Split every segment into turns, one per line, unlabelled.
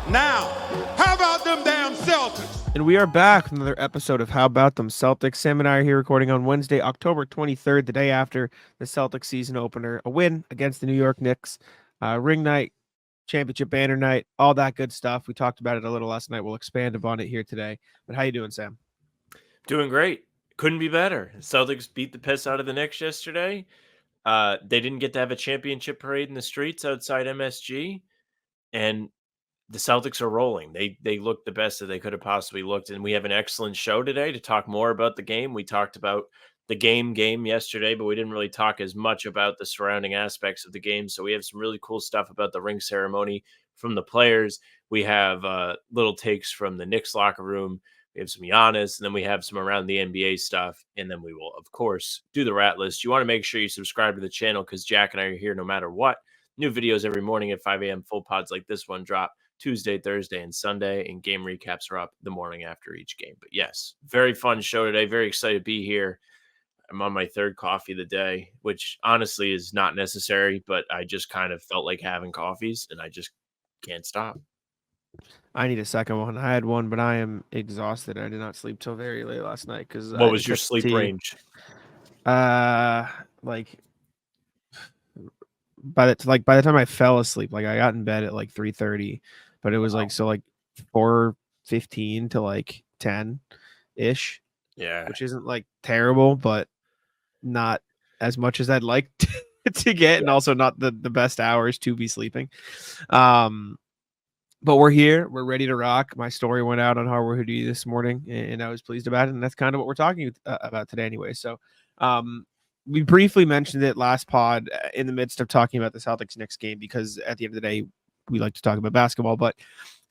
Now, how about them damn Celtics?
And we are back with another episode of How About Them Celtics. Sam and I are here recording on Wednesday, October 23rd, the day after the Celtics season opener. A win against the New York Knicks. Ring night, championship banner night, all that good stuff. We talked about it a little last night. We'll expand upon it here today. But how you doing, Sam?
Doing great. Couldn't be better. Celtics beat the piss out of the Knicks yesterday. They didn't get to have a championship parade in the streets outside MSG, and the Celtics are rolling. They look the best that they could have possibly looked, and we have an excellent show today to talk more about the game. We talked about the game yesterday, but we didn't really talk as much about the surrounding aspects of the game. So we have some really cool stuff about the ring ceremony from the players. We have little takes from the Knicks locker room. We have some Giannis, and then we have some around the NBA stuff. And then we will, of course, do the rat list. You want to make sure you subscribe to the channel because Jack and I are here no matter what. New videos every morning at 5 a.m. Full pods like this one drop Tuesday, Thursday, and Sunday, and game recaps are up the morning after each game. But yes, very fun show today. Very excited to be here. I'm on my third coffee of the day, which honestly is not necessary, but I just kind of felt like having coffees, and I just can't stop.
I need a second one. I had one, but I am exhausted. I did not sleep till very late last night because
What was your sleep range?
Like by the time I fell asleep, like I got in bed at like 3:30, but it was like 4:15 to like 10 ish.
Yeah,
which isn't like terrible, but not as much as I'd like to get, and also not the best hours to be sleeping. But we're here. We're ready to rock. My story went out on Hardware Hoodie this morning, and I was pleased about it. And that's kind of what we're talking about today anyway. So we briefly mentioned it last pod in the midst of talking about the Celtics-Knicks game, because at the end of the day, we like to talk about basketball. But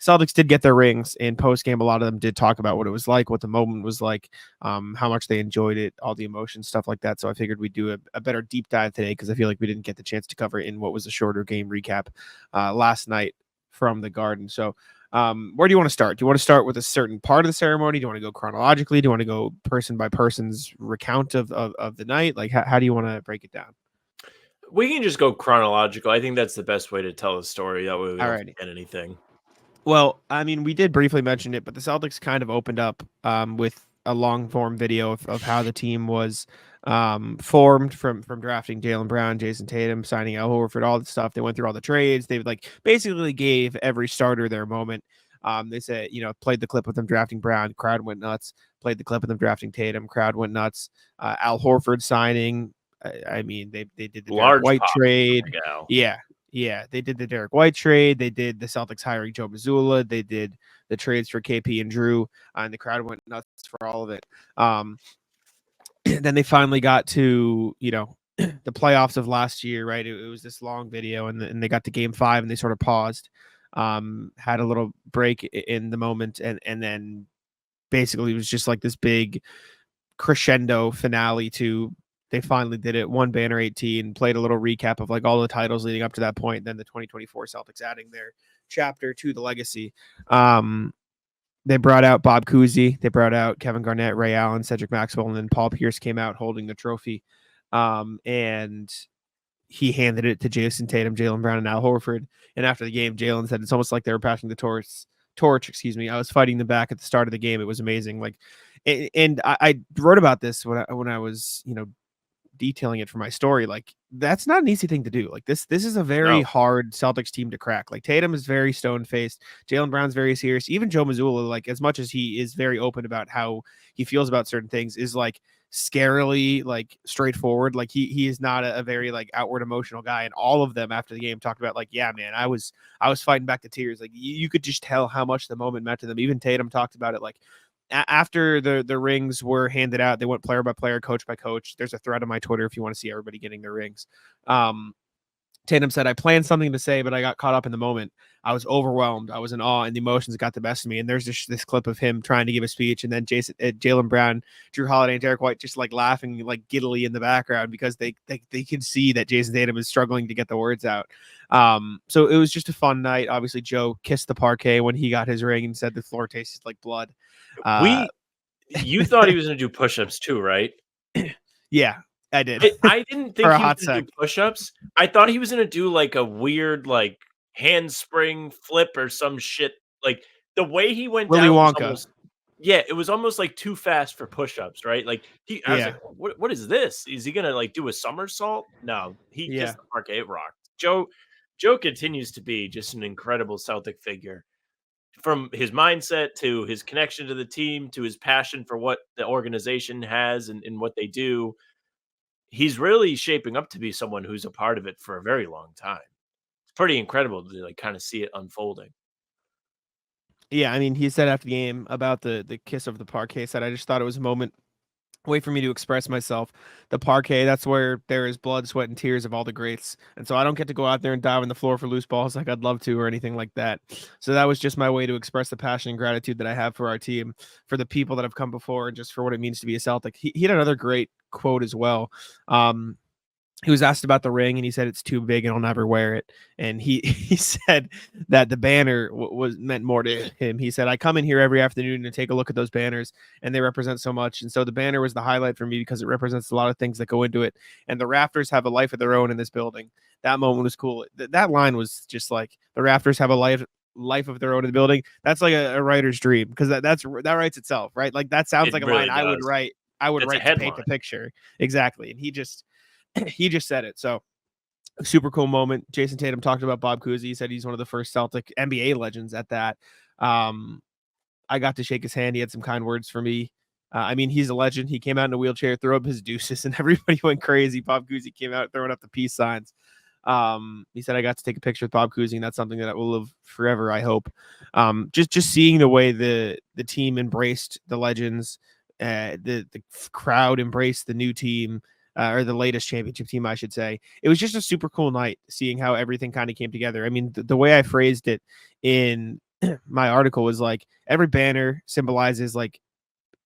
Celtics did get their rings, and post-game, a lot of them did talk about what it was like, what the moment was like, how much they enjoyed it, all the emotions, stuff like that. So I figured we'd do a better deep dive today, because I feel like we didn't get the chance to cover it in what was a shorter game recap last night from the Garden. So where do you want to start? Do you want to start with a certain part of the ceremony? Do you want to go chronologically? Do you want to go person by person's recount of the night? Like, how do you want to break it down?
We can just go chronological. I think that's the best way to tell the story. That way we don't
Alrighty.
forget anything.
Well, I mean, we did briefly mention it, but the Celtics kind of opened up with a long form video of how the team was formed from drafting Jaylen Brown, Jason Tatum, signing Al Horford, all the stuff. They went through all the trades. They like basically gave every starter their moment. They said, played the clip with them drafting Brown, crowd went nuts. Played the clip with them drafting Tatum, crowd went nuts. Al Horford signing. I mean, they did the Derek White trade. Yeah, they did the Derek White trade. They did the Celtics hiring Joe Mazzulla. They did the trades for KP and Drew, and the crowd went nuts for all of it. Then they finally got to, the playoffs of last year, right? It was this long video, and they got to Game 5, and they sort of paused, had a little break in the moment, and then basically it was just like this big crescendo finale to. They finally did it. Won Banner 18, played a little recap of like all the titles leading up to that point. Then the 2024 Celtics adding their chapter to the legacy. They brought out Bob Cousy. They brought out Kevin Garnett, Ray Allen, Cedric Maxwell, and then Paul Pierce came out holding the trophy. And he handed it to Jason Tatum, Jaylen Brown, and Al Horford. And after the game, Jaylen said it's almost like they were passing the torch. I was fighting them back at the start of the game. It was amazing. Like, and I wrote about this when I was, detailing it for my story. Like, that's not an easy thing to do. Like, this is a very hard Celtics team to crack. Like, Tatum is very stone-faced, Jaylen Brown's very serious, even Joe Mazzulla, like, as much as he is very open about how he feels about certain things, is like scarily like straightforward. Like, he is not a very like outward emotional guy, and all of them after the game talked about like, yeah, man, I was fighting back the tears. Like, you could just tell how much the moment meant to them. Even Tatum talked about it. Like, after the rings were handed out, they went player by player, coach by coach. There's a thread on my Twitter if you want to see everybody getting their rings. Tatum said, I planned something to say, but I got caught up in the moment. I was overwhelmed. I was in awe, and the emotions got the best of me. And there's this clip of him trying to give a speech, and then Jaylen Brown, Drew Holiday, and Derek White just like laughing like giddily in the background because they can see that Jason Tatum is struggling to get the words out. So it was just a fun night. Obviously, Joe kissed the parquet when he got his ring and said the floor tasted like blood.
You thought he was going to do push-ups too, right?
Yeah, I did.
I didn't think he was going to do push-ups. I thought he was going to do like a weird like handspring flip or some shit Like, the way he went
Willy
down was
Wonka.
almost it was almost, like, too fast for push-ups, right? Like, I was
Yeah.
like, "What is this? Is he gonna, like, do a somersault?" No, he
Yeah.
kissed the parquet, it rocked. Joe continues to be just an incredible Celtic figure. From his mindset to his connection to the team to his passion for what the organization has and what they do, he's really shaping up to be someone who's a part of it for a very long time. It's pretty incredible to, like, kinda see it unfolding.
Yeah, I mean, he said after the game about the kiss of the parquet, said, "I just thought it was a moment way for me to express myself. The parquet, that's where there is blood, sweat, and tears of all the greats. And so I don't get to go out there and dive on the floor for loose balls like I'd love to or anything like that. So that was just my way to express the passion and gratitude that I have for our team, for the people that have come before, and just for what it means to be a Celtic." He had another great quote as well. He was asked about the ring and he said it's too big and I'll never wear it. And he he said that the banner was meant more to him. He said, "I come in here every afternoon and take a look at those banners and they represent so much. And so the banner was the highlight for me because it represents a lot of things that go into it. And the rafters have a life of their own in this building." That moment was cool. That line was just like, the rafters have a life of their own in the building. That's like a writer's dream, because that writes itself, right? Like that sounds
It
like a line
really does.
I would
It's a
write to paint the
headline.
picture. Exactly. And he just he just said it. So super cool moment. Jason Tatum talked about Bob Cousy. He said he's one of the first Celtic NBA legends at that. Um, I got to shake his hand. He had some kind words for me. I mean, he's a legend. He came out in a wheelchair, threw up his deuces, and everybody went crazy. Bob Cousy came out throwing up the peace signs. He said, "I got to take a picture with Bob Cousy, and that's something that will live forever, I hope." Just seeing the way the team embraced the legends, the crowd embraced the new team, or the latest championship team, I should say. It was just a super cool night, seeing how everything kind of came together. I mean, the way I phrased it in my article was like, every banner symbolizes like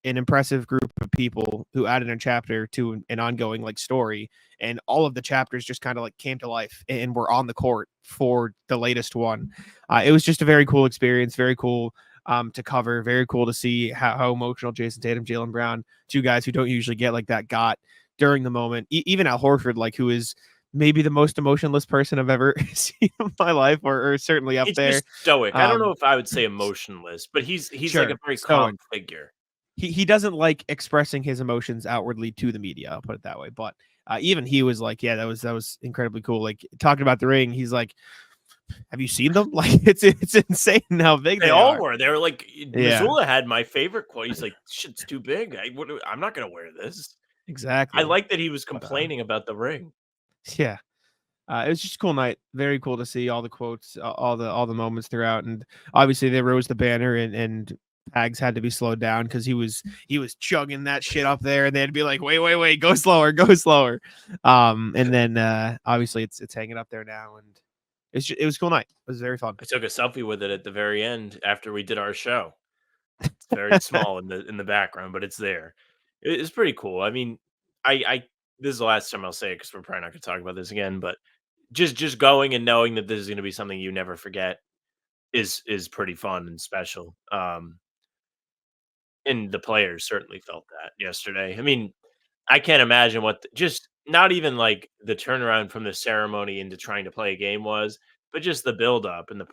an impressive group of people who added a chapter to an ongoing like story, and all of the chapters just kind of like came to life and were on the court for the latest one. It was just a very cool experience, very cool to cover, very cool to see how emotional Jason Tatum, Jaylen Brown, two guys who don't usually get like that, got during the moment. Even Al Horford, like, who is maybe the most emotionless person I've ever seen in my life, or certainly up
He's
there.
just stoic. I don't know
Um,
if I would say emotionless, but he's like a
sure,
very
stoic.
calm figure.
He doesn't like expressing his emotions outwardly to the media. I'll put it that way. But even he was like, "Yeah, that was incredibly cool." Like, talking about the ring, he's like, "Have you seen them? Like, it's insane how big
They
they
all
are."
were. They were like,
Yeah,
Missoula had my favorite quote. He's like, "Shit's too big. I'm not gonna wear this." I
exactly.
like that he was
But
complaining about the ring.
yeah, it was just a cool night. Very cool to see all the quotes, all the moments throughout, and obviously they rose the banner, and Pags had to be slowed down because he was chugging that shit up there, and they had to be like, wait, go slower, go slower. And then obviously it's hanging up there now, and it was a cool night. It was very fun.
I took a selfie with it at the very end after we did our show. It's very small in the background, but it's there. It's pretty cool. I mean, I this is the last time I'll say it because we're probably not going to talk about this again. But just going and knowing that this is going to be something you never forget is pretty fun and special. And the players certainly felt that yesterday. I mean, I can't imagine what just not even like the turnaround from the ceremony into trying to play a game was, but just the build up and the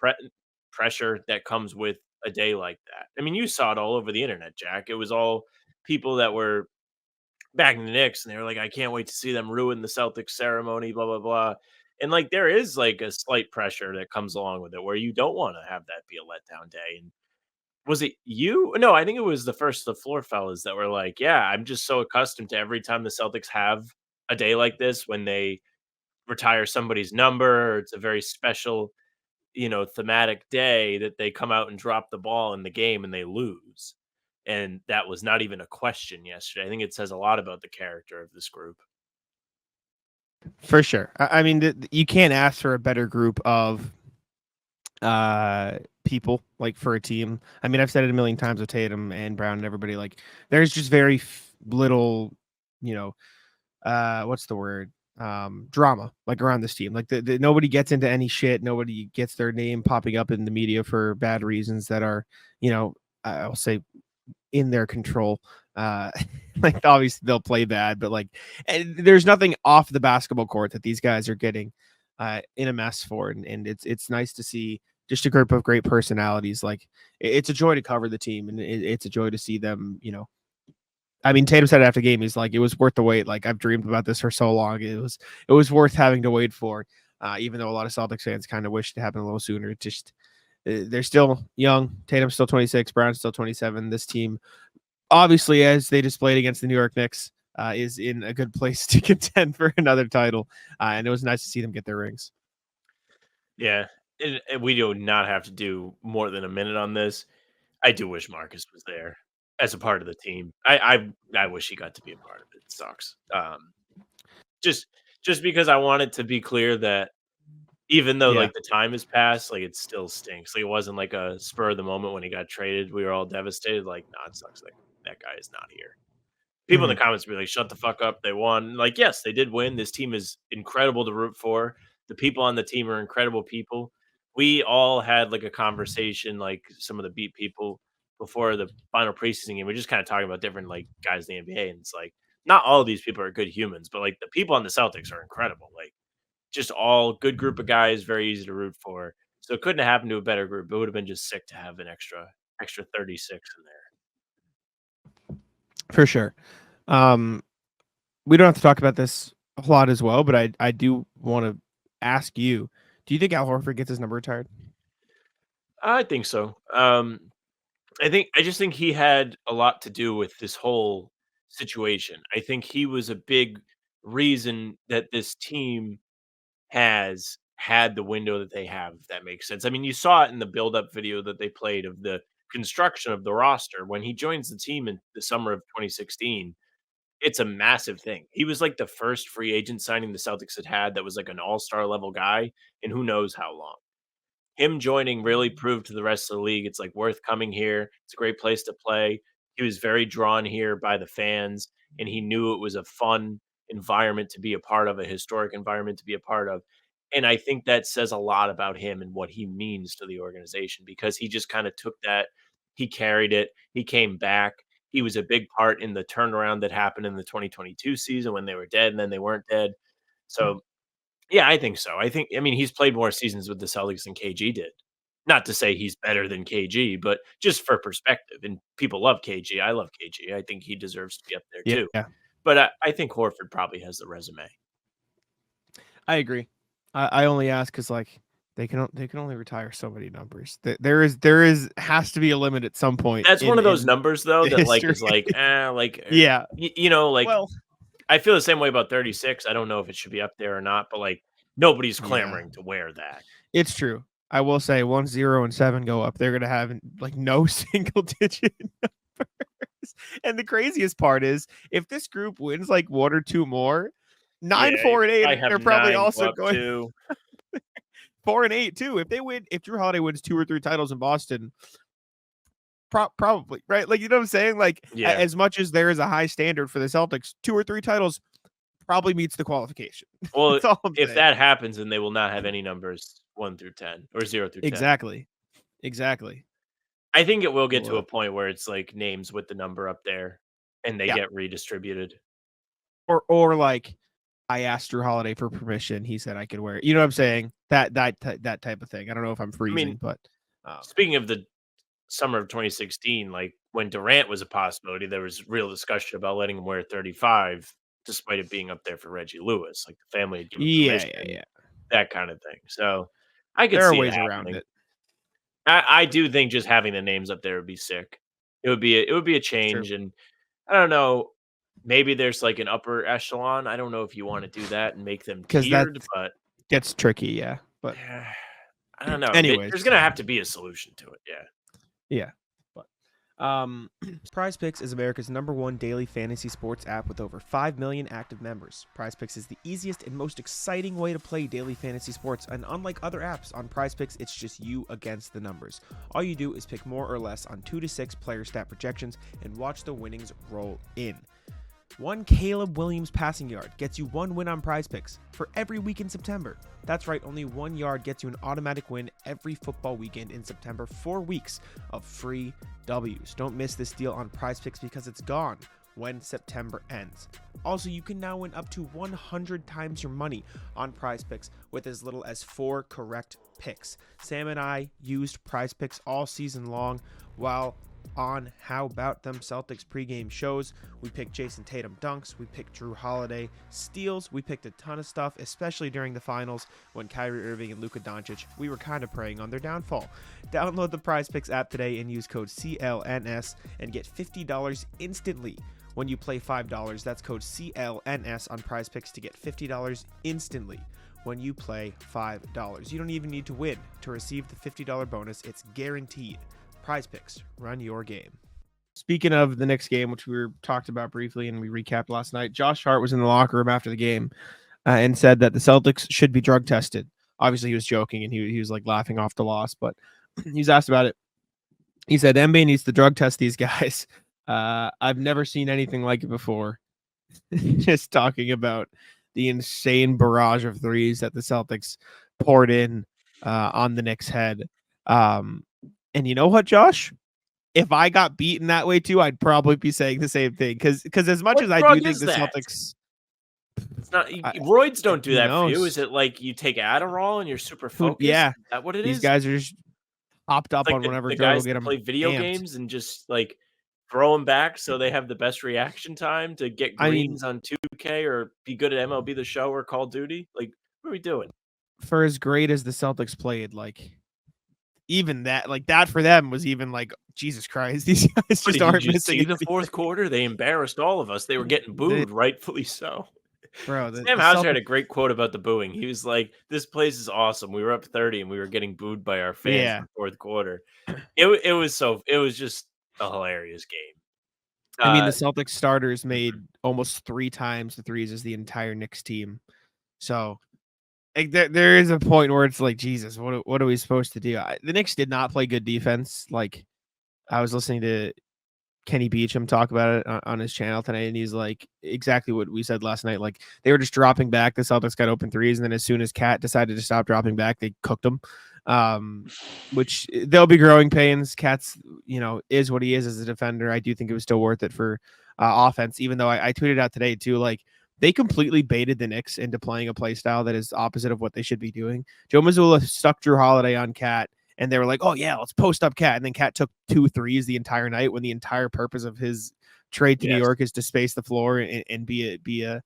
pressure that comes with a day like that. I mean, you saw it all over the internet, Jack. It was all people that were backing the Knicks, and they were like, "I can't wait to see them ruin the Celtics ceremony." Blah blah blah. And like, there is like a slight pressure that comes along with it, where you don't want to have that be a letdown day. And was it you? No, I think it was the first of the floor fellas that were like, "Yeah, I'm just so accustomed to every time the Celtics have a day like this when they retire somebody's number, or it's a very special, thematic day that they come out and drop the ball in the game and they lose." And that was not even a question yesterday. I think it says a lot about the character of this group.
For sure. I mean, you can't ask for a better group of people, like, for a team. I mean, I've said it a million times with Tatum and Brown and everybody. Like, there's just very little, you know, what's the word, drama, like, around this team. Like, nobody gets into any shit, nobody gets their name popping up in the media for bad reasons that are, I'll say, in their control. uh like, obviously they'll play bad, but like, there's nothing off the basketball court that these guys are getting in a mess for, and it's nice to see just a group of great personalities. Like it's a joy to cover the team, and it's a joy to see them. I mean, Tatum said after the game, he's like, it was worth the wait. Like I've dreamed about this for so long. It was worth having to wait for. Even though a lot of Celtics fans kind of wish it happened a little sooner. It just they're still young. Tatum's still 26. Brown's still 27. This team, obviously, as they displayed against the New York Knicks, is in a good place to contend for another title. And it was nice to see them get their rings.
Yeah, and we do not have to do more than a minute on this. I do wish Marcus was there as a part of the team. I wish he got to be a part of it. It sucks. Just because I want it to be clear that even though like the time has passed, like it still stinks. Like it wasn't like a spur of the moment when he got traded. We were all devastated. Like, nah, it sucks. Like that guy is not here. People in the comments be like, shut the fuck up. They won. Like, yes, they did win. This team is incredible to root for. The people on the team are incredible people. We all had like a conversation, like some of the beat people before the final preseason game. We're just kind of talking about different like guys in the NBA. And it's like, not all of these people are good humans, but like the people on the Celtics are incredible. Like just all good group of guys, very easy to root for. So it couldn't have happened to a better group. It would have been just sick to have an extra 36 in there.
For sure. We don't have to talk about this a lot as well, but I do want to ask you, do you think Al Horford gets his number retired?
I think so. I just think he had a lot to do with this whole situation. I think he was a big reason that this team has had the window that they have, if that makes sense. I mean, you saw it in the build-up video that they played of the construction of the roster. When he joins the team in the summer of 2016, it's a massive thing. He was like the first free agent signing the Celtics had that was like an all-star level guy, and who knows how long. Him joining really proved to the rest of the league it's like worth coming here. It's a great place to play. He was very drawn here by the fans, and he knew it was a fun environment to be a part of, a historic environment to be a part of. And I think that says a lot about him and what he means to the organization because he just kind of took that, he carried it, he came back. He was a big part in the turnaround that happened in the 2022 season when they were dead and then they weren't dead. So yeah, I think so. I mean, he's played more seasons with the Celtics than KG did. Not to say he's better than KG, but just for perspective. And people love KG. I love KG. I think he deserves to be up there too.
Yeah.
But I think Horford probably has the resume.
I agree. I only ask because like they can only retire so many numbers. There has to be a limit at some point.
That's one of those numbers though that like is like
yeah.
Well, I feel the same way about 36. I don't know if it should be up there or not, but like nobody's clamoring to wear that.
It's true. I will say 1, 0, and 7 go up. They're gonna have like no single digit numbers. And the craziest part is if this group wins like 1 or 2 more, 9, 4, and 8, they're probably also going to 4 and 8 too. If Jrue Holiday wins 2 or 3 titles in Boston, probably right. Like you know what I'm saying? Like as much as there is a high standard for the Celtics, 2 or 3 titles probably meets the qualification.
Well, if that happens, then they will not have any numbers 1 through 10 or 0 through 10.
Exactly.
I think it will get to a point where it's like names with the number up there and they get redistributed.
Or like I asked Jrue Holiday for permission. He said I could wear it. You know what I'm saying? That type of thing. I don't know if I'm freezing, but
speaking of the summer of 2016, like when Durant was a possibility, there was real discussion about letting him wear 35, despite it being up there for Reggie Lewis. Like the family had given permission, that kind of thing. So I could see ways around it. I do think just having the names up there would be sick. It would be a change, and I don't know. Maybe there's like an upper echelon. I don't know if you want to do that and make them tiered, but
gets tricky. But
I don't know.
Anyways,
there's gonna have to be a solution to it.
Yeah. But Prize Picks is America's #1 daily fantasy sports app with over 5 million active members. Prize Picks is the easiest and most exciting way to play daily fantasy sports, and unlike other apps, on Prize Picks, it's just you against the numbers. All you do is pick more or less on 2 to 6 player stat projections and watch the winnings roll in. 1 Caleb Williams passing yard gets you 1 win on Prize Picks for every week in September. That's right, only 1 yard gets you an automatic win every football weekend in September. 4 weeks of free W's. Don't miss this deal on Prize Picks because it's gone when September ends. Also, you can now win up to 100 times your money on Prize Picks with as little as 4 correct picks. Sam and I used Prize Picks all season long while on How Bout Them Celtics pregame shows. We picked Jason Tatum dunks, we picked Drew Holiday steals, we picked a ton of stuff, especially during the finals when Kyrie Irving and Luka Doncic, we were kind of preying on their downfall. Download the Prize Picks app today and use code CLNS and get $50 instantly. When you play $5, that's code CLNS on Prize Picks to get $50 instantly when you play $5. You don't even need to win to receive the $50 bonus. It's guaranteed. Prize Picks, run your game. Speaking of the next game, which we were talked about briefly and we recapped last night, Josh Hart was in the locker room after the game and said that the Celtics should be drug tested. Obviously, he was joking and he was like laughing off the loss, but he was asked about it. He said, NBA needs to drug test these guys. I've never seen anything like it before. Just talking about the insane barrage of threes that the Celtics poured in on the Knicks' head. And you know what, Josh? If I got beaten that way too, I'd probably be saying the same thing. Because as much as I do think the Celtics,
it's not roids don't do that for you. Is it like you take Adderall and you're super focused?
Yeah,
is that what it
these
is?
guys are just hopped up
like
on whatever
the
drug
guys
will get them
play video
amped.
games and just like throw them back so they have the best reaction time to get greens on 2K or be good at MLB The Show or Call of Duty. Like, what are we doing?
For as great as the Celtics played, like even that, like that for them was even like Jesus Christ. These guys just aren't missing.
See the fourth quarter, they embarrassed all of us. They were getting booed, rightfully so.
Bro,
Sam Hauser had a great quote about the booing. He was like, "This place is awesome. We were up 30 and we were getting booed by our fans in the fourth quarter." It was just a hilarious game.
I mean, the Celtics starters made almost 3 times the threes as the entire Knicks team. So, like, there is a point where it's like, Jesus, what are we supposed to do? The Knicks did not play good defense. Like, I was listening to Kenny Beecham talk about it on his channel tonight, and he's like exactly what we said last night. Like, they were just dropping back. The Celtics got open threes, and then as soon as Cat decided to stop dropping back, they cooked them. Which there'll be growing pains. Cat's, is what he is as a defender. I do think it was still worth it for offense, even though I tweeted out today too, like, they completely baited the Knicks into playing a play style that is opposite of what they should be doing. Joe Mazzulla stuck Drew Holiday on Cat, and they were like, oh, yeah, let's post up Cat. And then Cat took 2 threes the entire night when the entire purpose of his trade to New York is to space the floor and be a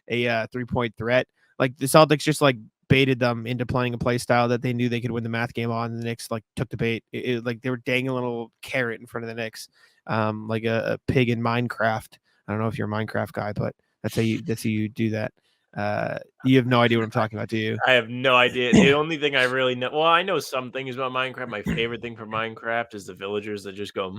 3-point threat. Like, the Celtics just, like, baited them into playing a play style that they knew they could win the math game on. And the Knicks, like, took the bait. Like, they were dangling a little carrot in front of the Knicks, like a pig in Minecraft. I don't know if you're a Minecraft guy, but that's how you do that. You have no idea what I'm talking about, do you?
I have no idea. The only thing I really know, well, I know some things about Minecraft. My favorite thing from Minecraft is the villagers that just go,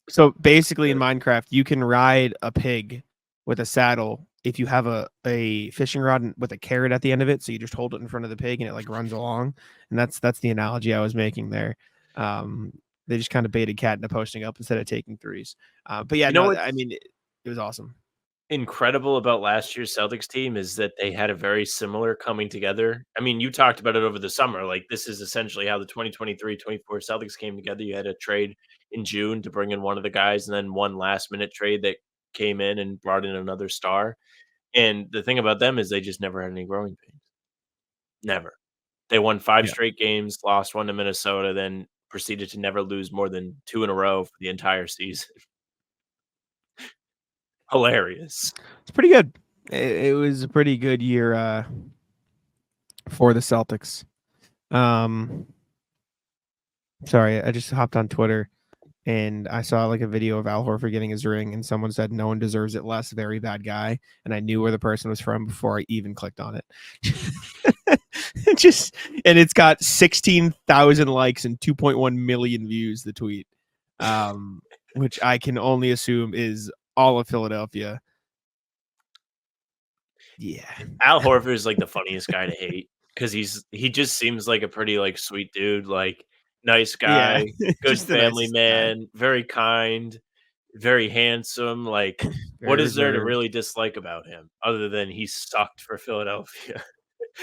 So basically in Minecraft, you can ride a pig with a saddle if you have a fishing rod with a carrot at the end of it. So you just hold it in front of the pig and it like runs along. And that's the analogy I was making there. They just kind of baited Cat into posting up instead of taking threes. But yeah, I mean, it was awesome.
Incredible about last year's Celtics team is that they had a very similar coming together. I mean, you talked about it over the summer. Like, this is essentially how the 2023-24 Celtics came together. You had a trade in June to bring in one of the guys, and then one last-minute trade that came in and brought in another star. And the thing about them is they just never had any growing pains. Never. They won 5 straight games, lost 1 to Minnesota, then proceeded to never lose more than 2 in a row for the entire season. Hilarious.
It's pretty good. It was a pretty good year for the Celtics. Sorry, I just hopped on Twitter and I saw like a video of Al Horford getting his ring, and someone said no one deserves it less, very bad guy. And I knew where the person was from before I even clicked on it. And it's got 16,000 likes and 2.1 million views, the tweet. Which I can only assume is all of Philadelphia. Yeah.
Al Horford is like the funniest guy to hate because he just seems like a pretty like sweet dude, like nice guy, good family man, very kind, very handsome. Like, what is there to really dislike about him other than he sucked for Philadelphia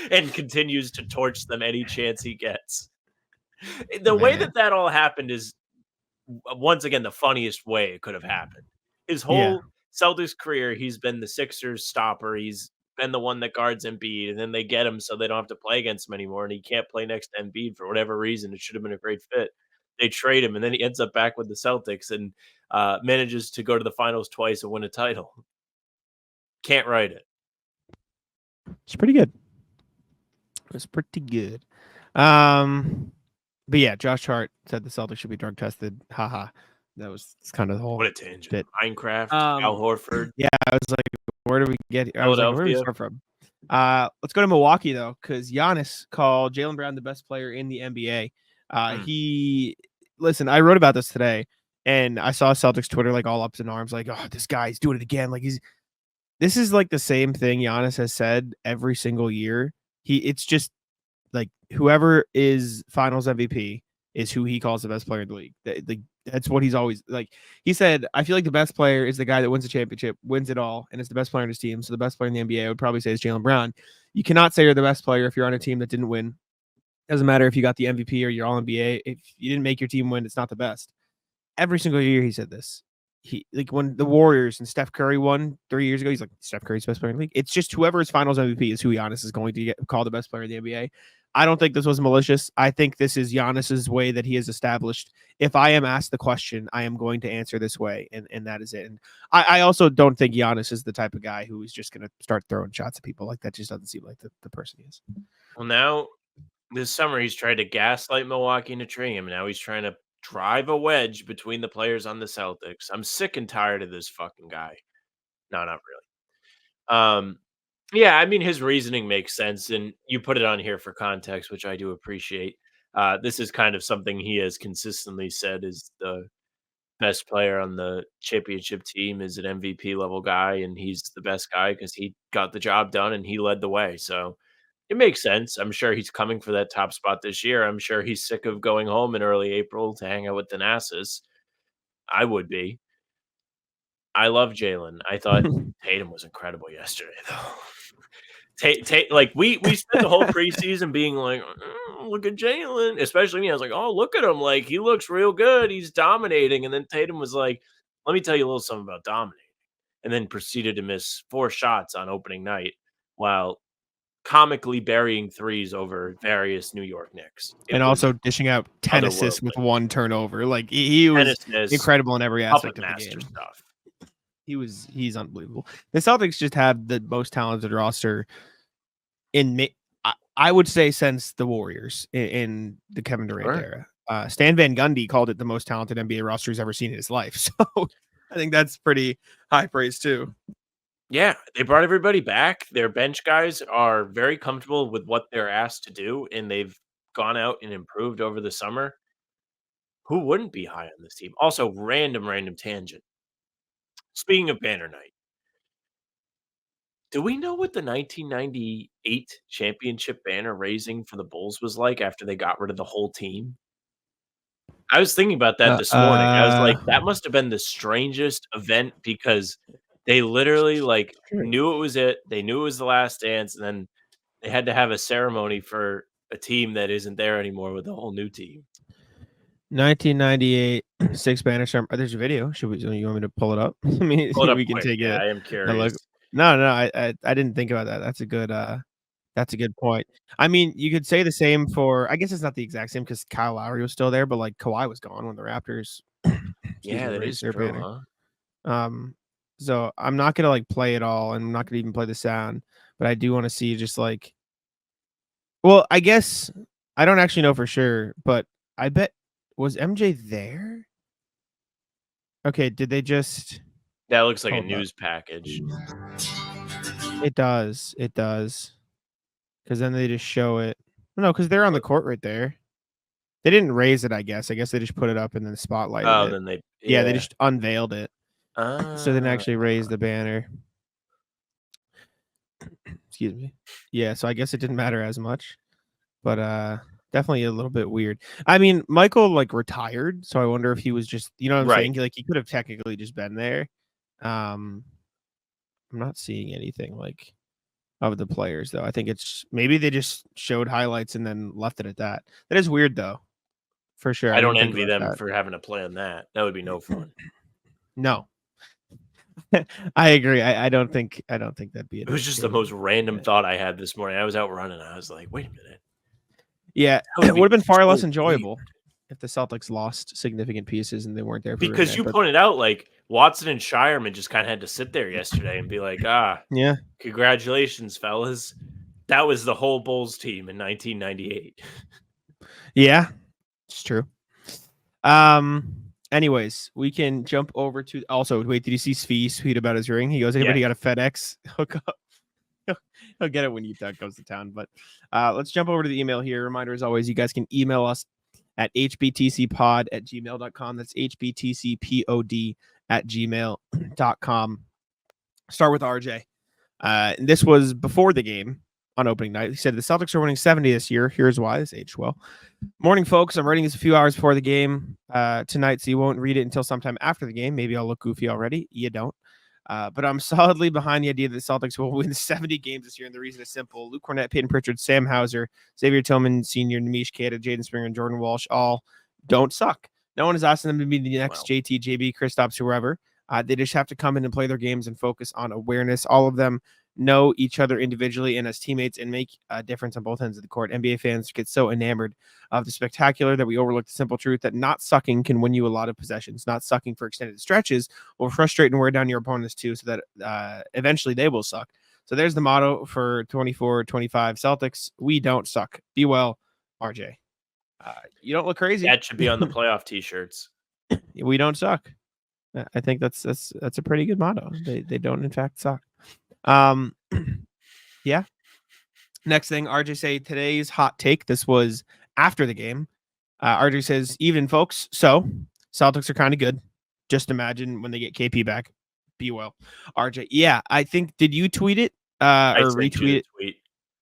and continues to torch them any chance he gets? The way that all happened is once again, the funniest way it could have happened. His
Yeah.
whole Celtics career, he's been the Sixers stopper. He's been the one that guards Embiid, and then they get him so they don't have to play against him anymore, and he can't play next to Embiid for whatever reason. It should have been a great fit. They trade him, and then he ends up back with the Celtics and manages to go to the finals twice and win a title. Can't write it.
It's pretty good. It's pretty good. But yeah, Josh Hart said the Celtics should be drug tested. Haha. That was kind of the whole
What a tangent.
bit.
Minecraft, Al Horford.
Yeah, I was like, where do we get here? I was like, where do we start from? Let's go to Milwaukee though, because Giannis called Jaylen Brown the best player in the NBA. Listen, I wrote about this today, and I saw Celtics Twitter like all up in arms, like, oh, this guy's doing it again. Like this is like the same thing Giannis has said every single year. It's just like whoever is Finals MVP is who he calls the best player in the league. That's what he's always like. He said, I feel like the best player is the guy that wins the championship, wins it all, and is the best player on his team. So the best player in the NBA, I would probably say, is Jaylen Brown. You cannot say you're the best player if you're on a team that didn't win. Doesn't matter if you got the MVP or you're all NBA. If you didn't make your team win, it's not the best. Every single year he said this. He like when the Warriors and Steph Curry won 3 years ago, he's like, Steph Curry's the best player in the league. It's just whoever is Finals MVP is who Giannis is going to get called the best player in the NBA. I don't think this was malicious. I think this is Giannis's way that he has established. If I am asked the question, I am going to answer this way, and that is it. And I also don't think Giannis is the type of guy who is just going to start throwing shots at people. Like that just doesn't seem like the person he is.
Well, now this summer he's tried to gaslight Milwaukee into trading him. Now he's trying to drive a wedge between the players on the Celtics. I'm sick and tired of this fucking guy. No, not really. Yeah, I mean, his reasoning makes sense, and you put it on here for context, which I do appreciate. This is kind of something he has consistently said is the best player on the championship team is an MVP level guy, and he's the best guy because he got the job done and he led the way. So it makes sense. I'm sure he's coming for that top spot this year. I'm sure he's sick of going home in early April to hang out with Thanasis. I would be. I love Jaylen. I thought Tatum was incredible yesterday, though. Like we spent the whole preseason being like, look at Jaylen, especially me. I was like, oh, look at him, like he looks real good. He's dominating. And then Tatum was like, let me tell you a little something about dominating, and then proceeded to miss 4 shots on opening night while comically burying threes over various New York Knicks.
And also dishing out 10 assists with 1 turnover. Like he was incredible in every aspect of the game.
Stuff.
He's unbelievable. The Celtics just have the most talented roster I would say since the Warriors in the Kevin Durant era. Stan Van Gundy called it the most talented NBA roster he's ever seen in his life. So I think that's pretty high praise too.
Yeah, they brought everybody back. Their bench guys are very comfortable with what they're asked to do, and they've gone out and improved over the summer. Who wouldn't be high on this team? Also, random tangent. Speaking of banner night, do we know what the 1998 championship banner raising for the Bulls was like after they got rid of the whole team? I was thinking about that this morning. I was like, that must have been the strangest event because they literally like knew it was it. They knew it was the last dance, and then they had to have a ceremony for a team that isn't there anymore with a whole new team.
1998 6 banner. There's a video. You want me to pull it up? I mean, we can take it.
I am curious.
No, I didn't think about that. That's a good point. I mean, you could say the same for. I guess it's not the exact same because Kyle Lowry was still there, but like Kawhi was gone when the Raptors.
That is true, banner.
Huh? So I'm not gonna like play it all, and I'm not gonna even play the sound, but I do want to see just like. Well, I guess I don't actually know for sure, but I bet was MJ there? Okay, did they just?
That looks like a news package.
It does. Because then they just show it. No, because they're on the court right there. They didn't raise it, I guess. I guess they just put it up and then spotlighted it.
Oh, then they...
Yeah, they just unveiled it. So they didn't actually raise the banner. Excuse me. Yeah, so I guess it didn't matter as much. But definitely a little bit weird. I mean, Michael, like, retired, so I wonder if he was just... You know what I'm saying? Like, he could have technically just been there. I'm not seeing anything, like... of the players, though. I think it's maybe they just showed highlights and then left it at that. That is weird, though. for sure.
I don't
didn't think
envy
about
them
that.
for having to plan that. That would be no fun.
No, I agree. I don't think that'd be.
It was just the most random thought I had this morning. I was out running. And I was like, wait a minute.
Yeah,
That
it
would
would have
be
been far less
so
enjoyable
weird.
if the Celtics lost significant pieces and they weren't there for
Because
that.
you
But
pointed out, like, Watson and Shireman just kind of had to sit there yesterday and be like,
yeah,
congratulations, fellas. That was the whole Bulls team in 1998.
yeah, it's true. Anyways, we can jump over to also. Wait, did you see Svi tweet about his ring? He goes, "Anybody got a FedEx hookup?" He'll get it when Utah goes to town. But let's jump over to the email here. Reminder, as always, you guys can email us at hbtcpod@gmail.com. That's hbtcpod@gmail.com. Start with RJ. And this was before the game on opening night. He said the Celtics are winning 70 this year. Here's why. This aged well. Morning, folks. I'm writing this a few hours before the game tonight, so you won't read it until sometime after the game. Maybe I'll look goofy already. You don't. But I'm solidly behind the idea that the Celtics will win 70 games this year, and the reason is simple. Luke Cornett, Peyton Pritchard, Sam Hauser, Xavier Tillman Sr., Nimish Queta, Jaden Springer, and Jordan Walsh all don't suck. No one is asking them to be the next JT, JB, Kristaps, whoever. They just have to come in and play their games and focus on awareness. All of them know each other individually and as teammates and make a difference on both ends of the court. NBA fans get so enamored of the spectacular that we overlook the simple truth that not sucking can win you a lot of possessions. Not sucking for extended stretches will frustrate and wear down your opponents too, so that eventually they will suck. So there's the motto for 24-25 Celtics. We don't suck. Be well, RJ. You don't look crazy.
That should be on the playoff t-shirts.
We don't suck. I think that's a pretty good motto. They don't in fact suck. Yeah. Next thing, RJ say today's hot take. This was after the game. RJ says, even folks. So Celtics are kind of good. Just imagine when they get KP back. Be well, RJ. Yeah, I think. Did you tweet it or retweet it?
Tweet.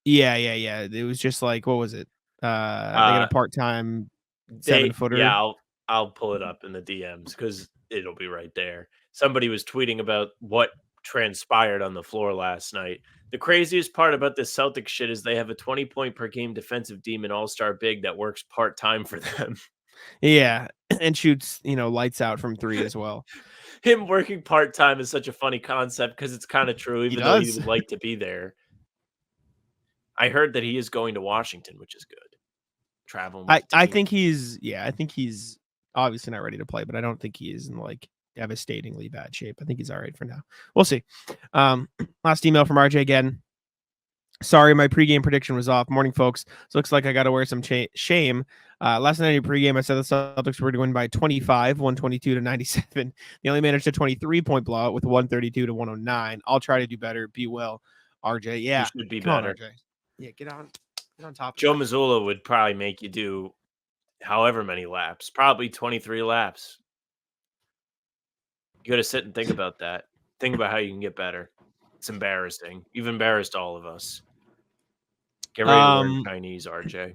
Yeah. It was just like, what was it? They got a part-time 7-footer.
Yeah, I'll pull it up in the DMs because it'll be right there. Somebody was tweeting about what transpired on the floor last night. The craziest part about this Celtics shit is they have a 20-point per game defensive demon all-star big that works part-time for them.
Yeah, and shoots, lights out from 3 as well.
Him working part-time is such a funny concept because it's kind of true, even though he would like to be there. I heard that he is going to Washington, which is good. Traveling.
I think he's obviously not ready to play, but I don't think he is in like devastatingly bad shape. I think he's all right for now. We'll see. Last email from RJ again. Sorry, my pregame prediction was off. Morning, folks. So looks like I got to wear some shame. Last night in pregame, I said the Celtics were to win by 25, 122-97. They only managed a 23-point blowout with 132-109. I'll try to do better. Be well, RJ. Yeah,
you should be
Come
better.
on, RJ. Yeah, get on top.
Joe Mazzulla would probably make you do however many laps, probably 23 laps. You got to sit and think about that. Think about how you can get better. It's embarrassing. You've embarrassed all of us. Get ready to learn Chinese, RJ.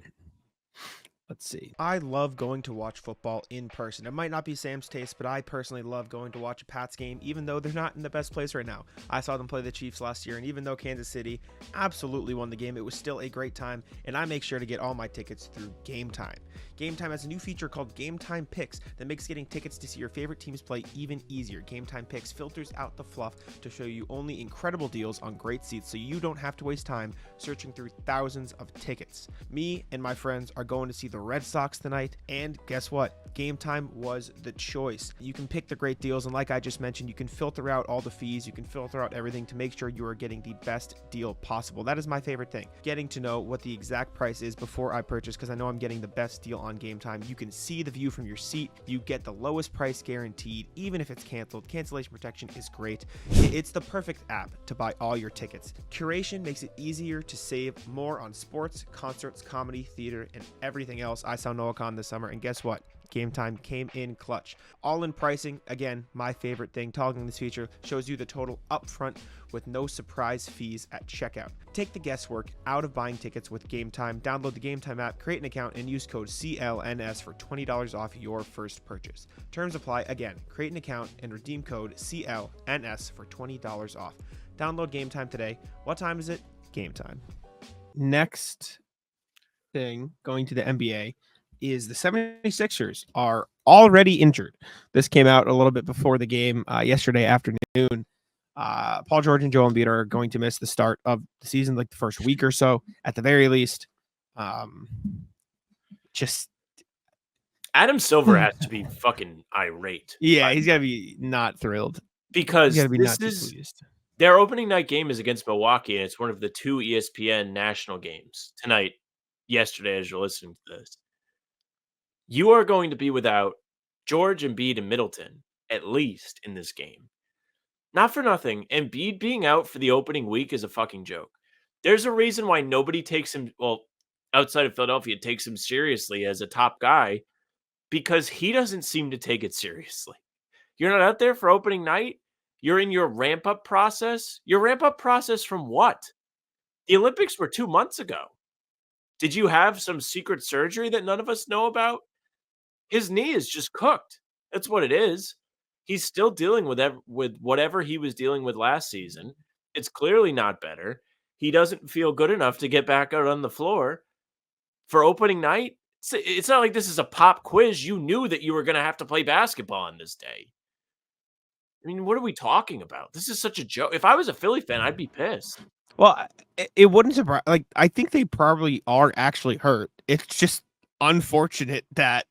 Let's see. I love going to watch football in person. It might not be Sam's taste, but I personally love going to watch a Pats game, even though they're not in the best place right now. I saw them play the Chiefs last year, and even though Kansas City absolutely won the game, it was still a great time, and I make sure to get all my tickets through Game Time. Game Time has a new feature called Game Time Picks that makes getting tickets to see your favorite teams play even easier. Game Time Picks filters out the fluff to show you only incredible deals on great seats, so you don't have to waste time searching through thousands of tickets. Me and my friends are going to see the Red Sox tonight, and guess what? Game Time was the choice. You can pick the great deals, and like I just mentioned, you can filter out all the fees, you can filter out everything to make sure you are getting the best deal possible. That is my favorite thing, getting to know what the exact price is before I purchase, because I know I'm getting the best deal on Game Time. You can see the view from your seat, you get the lowest price guaranteed, even if it's canceled. Cancellation protection is great. It's the perfect app to buy all your tickets. Curation makes it easier to save more on sports, concerts, comedy, theater, and everything else. I saw Noah Khan this summer, and guess what? Game Time came in clutch. All in pricing, again, my favorite thing. Toggling this feature shows you the total upfront with no surprise fees at checkout. Take the guesswork out of buying tickets with Game Time. Download the Game Time app, create an account, and use code CLNS for $20 off your first purchase. Terms apply. Again, create an account and redeem code CLNS for $20 off. Download Game Time today. What time is it? Game Time. Next thing, going to the NBA. is the 76ers are already injured. This came out a little bit before the game yesterday afternoon. Paul George and Joel Embiid are going to miss the start of the season, like the first week or so, at the very least. Just
Adam Silver has to be fucking irate.
yeah, he's got to be not thrilled
because
he's got to be
this
not too
is
pleased.
their opening night game is against Milwaukee, and it's one of the 2 ESPN national games tonight, yesterday, as you're listening to this. You are going to be without George, Embiid, and Middleton, at least in this game. Not for nothing, Embiid being out for the opening week is a fucking joke. There's a reason why nobody takes him, well, outside of Philadelphia, takes him seriously as a top guy, because he doesn't seem to take it seriously. You're not out there for opening night. You're in your ramp-up process. Your ramp-up process from what? The Olympics were 2 months ago. Did you have some secret surgery that none of us know about? His knee is just cooked. That's what it is. He's still dealing with whatever he was dealing with last season. It's clearly not better. He doesn't feel good enough to get back out on the floor for opening night. It's not like this is a pop quiz. You knew that you were going to have to play basketball on this day. I mean, what are we talking about? This is such a joke. If I was a Philly fan, I'd be pissed.
Well, it wouldn't surprise. Like, I think they probably are actually hurt. It's just unfortunate that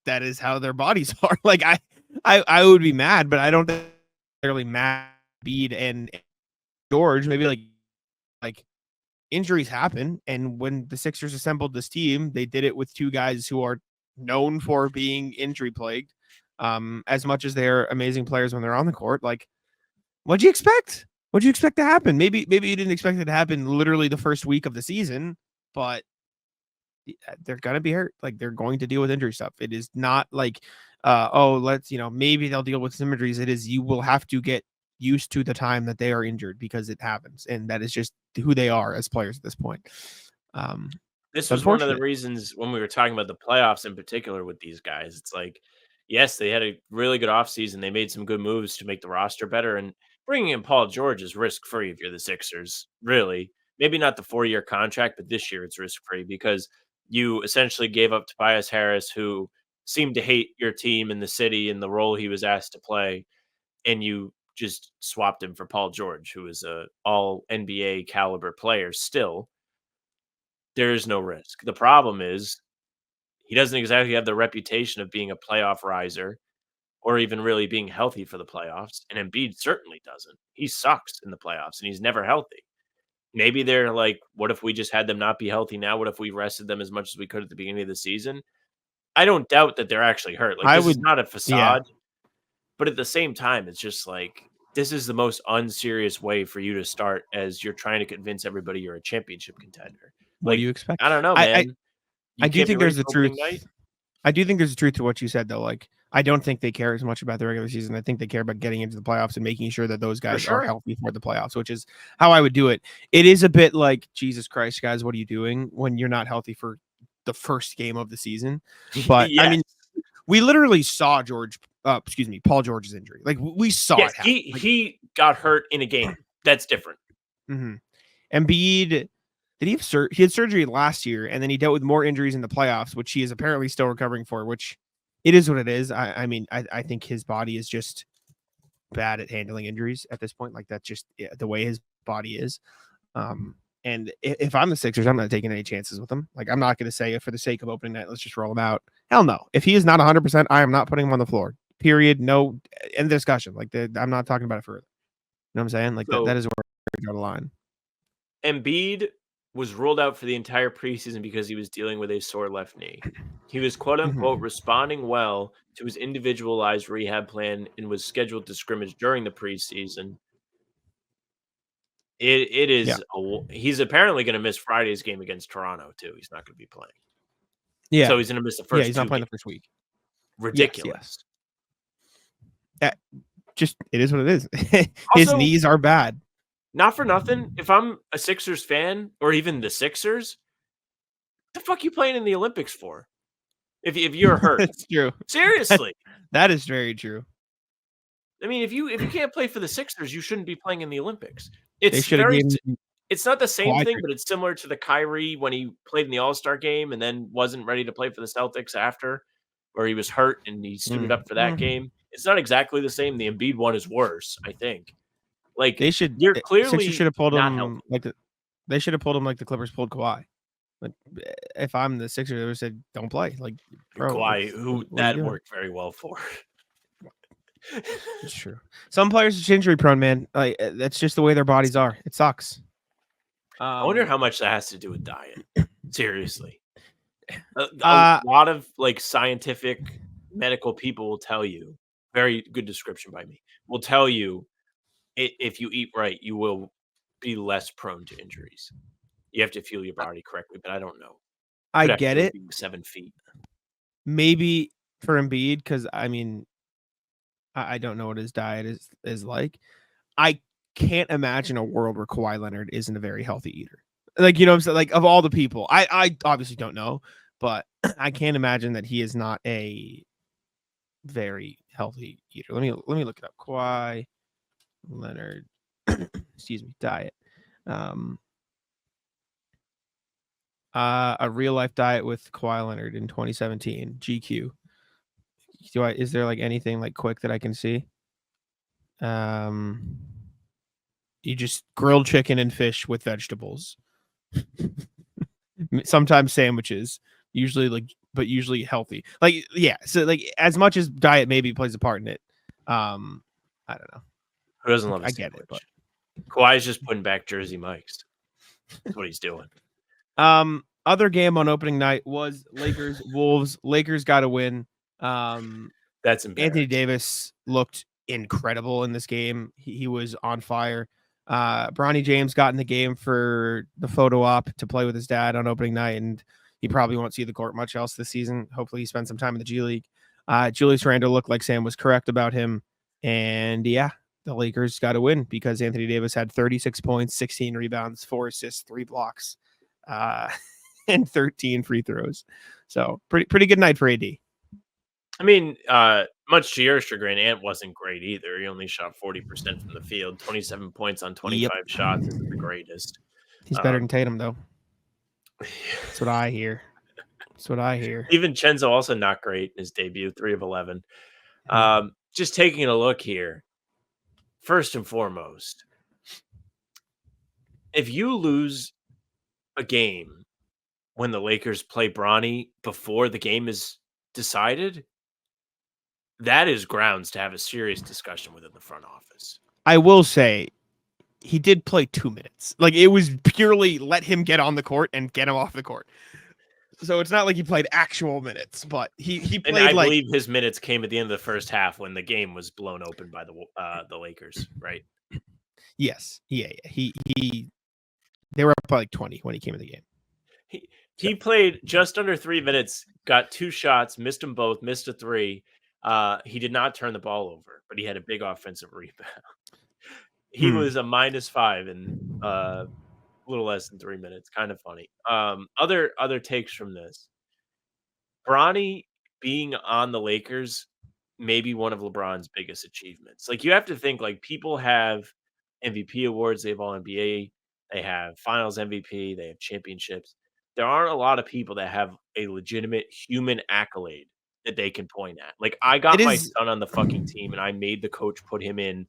is how their bodies are. Like, I would be mad, but I don't think necessarily mad Embiid and George. Maybe like injuries happen, and when the Sixers assembled this team, they did it with 2 guys who are known for being injury plagued. As much as they're amazing players when they're on the court, like, what'd you expect? What'd you expect to happen? Maybe you didn't expect it to happen literally the first week of the season, but they're gonna be hurt. Like, they're going to deal with injury stuff. It is not like, maybe they'll deal with some injuries. It is, you will have to get used to the time that they are injured, because it happens, and that is just who they are as players at this point.
This was one of the reasons when we were talking about the playoffs in particular with these guys. It's like, yes, they had a really good offseason. They made some good moves to make the roster better. And bringing in Paul George is risk-free if you're the Sixers, really. Maybe not the 4-year contract, but this year it's risk-free because you essentially gave up Tobias Harris, who seemed to hate your team and the city and the role he was asked to play, and you just swapped him for Paul George, who is a all-NBA caliber player still. There is no risk. The problem is he doesn't exactly have the reputation of being a playoff riser or even really being healthy for the playoffs, and Embiid certainly doesn't. He sucks in the playoffs, and he's never healthy. Maybe they're like, what if we just had them not be healthy now? What if we rested them as much as we could at the beginning of the season? I don't doubt that they're actually hurt. Like, this is not a facade. Yeah. But at the same time, it's just like, this is the most unserious way for you to start as you're trying to convince everybody you're a championship contender.
What do you expect?
I don't know, man.
I do think there's the truth. I do think there's a truth to what you said, though. Like, I don't think they care as much about the regular season. I think they care about getting into the playoffs and making sure that those guys are healthy for the playoffs, which is how I would do it. It is a bit like, Jesus Christ, guys, what are you doing when you're not healthy for the first game of the season? But yes. I mean, we literally saw Paul George's injury. Like, we saw it happen.
He got hurt in a game. That's different.
Mm-hmm. Embiid, he had surgery last year, and then he dealt with more injuries in the playoffs, which he is apparently still recovering for, which it is what it is. I mean, I think his body is just bad at handling injuries at this point. Like, that's just the way his body is. And if I'm the Sixers, I'm not taking any chances with him. Like, I'm not going to say, for the sake of opening night, let's just roll him out. Hell no. If he is not 100%, I am not putting him on the floor. Period. No end discussion. Like, I'm not talking about it further. You know what I'm saying? Like, that is where we draw the line.
Embiid was ruled out for the entire preseason because he was dealing with a sore left knee. He was, quote unquote, responding well to his individualized rehab plan and was scheduled to scrimmage during the preseason. It is, he's apparently going to miss Friday's game against Toronto too. He's not going to be playing.
Yeah.
So he's going to miss the first.
Yeah, he's not playing the first week.
Ridiculous.
Yes. Just, it is what it is. His knees are bad.
Not for nothing, if I'm a Sixers fan or even the Sixers, what the fuck are you playing in the Olympics for? If you're hurt.
That's true.
Seriously.
That is very true.
I mean, if you can't play for the Sixers, you shouldn't be playing in the Olympics.
They should have given
It's not the same
Kawhi
thing,
could-
but it's similar to the Kyrie when he played in the All-Star game and then wasn't ready to play for the Celtics after, where he was hurt and he suited up for that game. It's not exactly the same. The Embiid one is worse, I think. Like,
They should.
you're
Sixers should
clearly
have pulled
not
him
healthy.
like they should have pulled him like the Clippers pulled Kawhi. Like, if I'm the Sixers, I would have said, "Don't play." Like, bro,
Kawhi, who
what are you
that
doing?
worked very well for.
It's true. Some players are just injury prone, man. Like that's just the way their bodies are. It sucks.
I wonder how much that has to do with diet. Seriously. A
Uh,
lot of, like, scientific medical people will tell you, very good description by me, will tell you if you eat right, you will be less prone to injuries. You have to fuel your body correctly, but I don't know.
I
Could have to
get
do with
it.
being 7 feet.
Maybe for Embiid, because I mean, I don't know what his diet is like. I can't imagine a world where Kawhi Leonard isn't a very healthy eater. Like, you know what I'm saying? Like, of all the people, I obviously don't know, but I can't imagine that he is not a very healthy eater. Let me look it up. Kawhi Leonard, excuse me, diet. A real life diet with Kawhi Leonard in 2017. GQ. Is there like anything like quick that I can see? You just grilled chicken and fish with vegetables. Sometimes sandwiches, usually healthy. Like, yeah. So like as much as diet maybe plays a part in it. I don't know.
Who doesn't love a
I get
sandwich?
it, but
Kawhi's just putting back Jersey Mike's. That's what he's doing.
other game on opening night was Lakers Wolves. Lakers got a win.
That's embarrassing.
Anthony Davis looked incredible in this game. He was on fire. Bronny James got in the game for the photo op to play with his dad on opening night, and he probably won't see the court much else this season. Hopefully he spends some time in the G League. Julius Randle looked like Sam was correct about him. And yeah, the Lakers got a win because Anthony Davis had 36 points, 16 rebounds, 4 assists, 3 blocks, and 13 free throws. So pretty good night for AD.
I mean, much to your chagrin, Ant wasn't great either. He only shot 40% from the field. 27 points on 25 shots isn't the greatest.
He's better than Tatum, though. That's what I hear.
Even Chenzo also not great in his debut, 3 of 11. Just taking a look here. First and foremost, if you lose a game when the Lakers play Bronny before the game is decided, that is grounds to have a serious discussion within the front office.
I will say he did play 2 minutes. Like, it was purely let him get on the court and get him off the court. So it's not like he played actual minutes, but he played.
And I believe his minutes came at the end of the first half when the game was blown open by the Lakers, right?
Yes. Yeah. They were up by like 20 when he came in the game.
He played just under 3 minutes, got 2 shots, missed them both, missed a 3. He did not turn the ball over, but he had a big offensive rebound. He was a -5 in a little less than 3 minutes. Kind of funny. Other takes from this. Bronny being on the Lakers may be one of LeBron's biggest achievements. Like, you have to think, like, people have MVP awards, they have All NBA, they have Finals MVP, they have championships. There aren't a lot of people that have a legitimate human accolade that they can point at. Like, I got my son on the fucking team, and I made the coach put him in,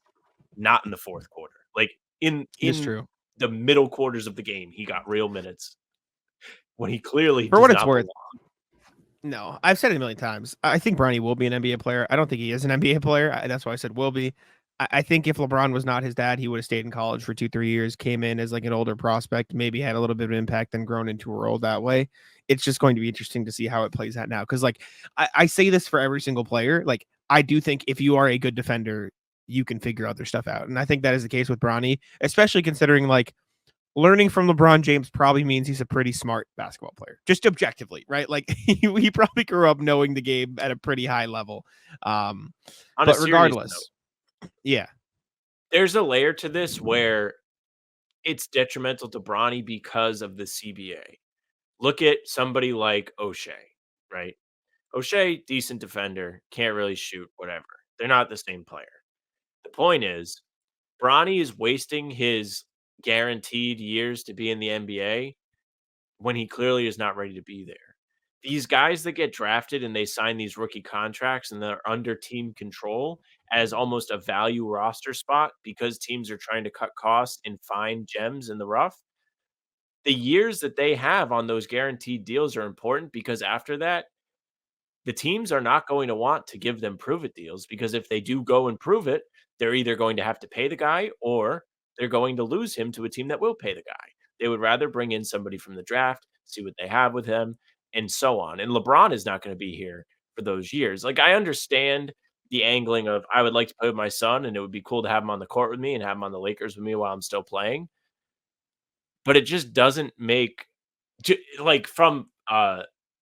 not in the fourth quarter. Like, in
true.
the middle quarters of the game, he got real minutes when he clearly
For
does
what it's
not
worth.
belong.
No, I've said it a million times. I think Bronny will be an NBA player. I don't think he is an NBA player. That's why I said will be. I think if LeBron was not his dad, he would have stayed in college for 2-3 years, came in as like an older prospect, maybe had a little bit of impact, then grown into a role that way. It's just going to be interesting to see how it plays out now. Because like I say this for every single player. Like, I do think if you are a good defender, you can figure other stuff out. And I think that is the case with Bronny, especially considering like learning from LeBron James probably means he's a pretty smart basketball player, just objectively, right? Like he probably grew up knowing the game at a pretty high level. But regardless, yeah,
there's a layer to this where it's detrimental to Bronny because of the CBA. Look at somebody like O'Shea, right? O'Shea, decent defender, can't really shoot, whatever. They're not the same player. The point is, Bronny is wasting his guaranteed years to be in the NBA when he clearly is not ready to be there. These guys that get drafted and they sign these rookie contracts and they're under team control as almost a value roster spot because teams are trying to cut costs and find gems in the rough. The years that they have on those guaranteed deals are important because after that, the teams are not going to want to give them prove it deals because if they do go and prove it, they're either going to have to pay the guy or they're going to lose him to a team that will pay the guy. They would rather bring in somebody from the draft, see what they have with him, and so on. And LeBron is not going to be here for those years. Like, I understand the angling of I would like to play with my son and it would be cool to have him on the court with me and have him on the Lakers with me while I'm still playing. But it just doesn't make like from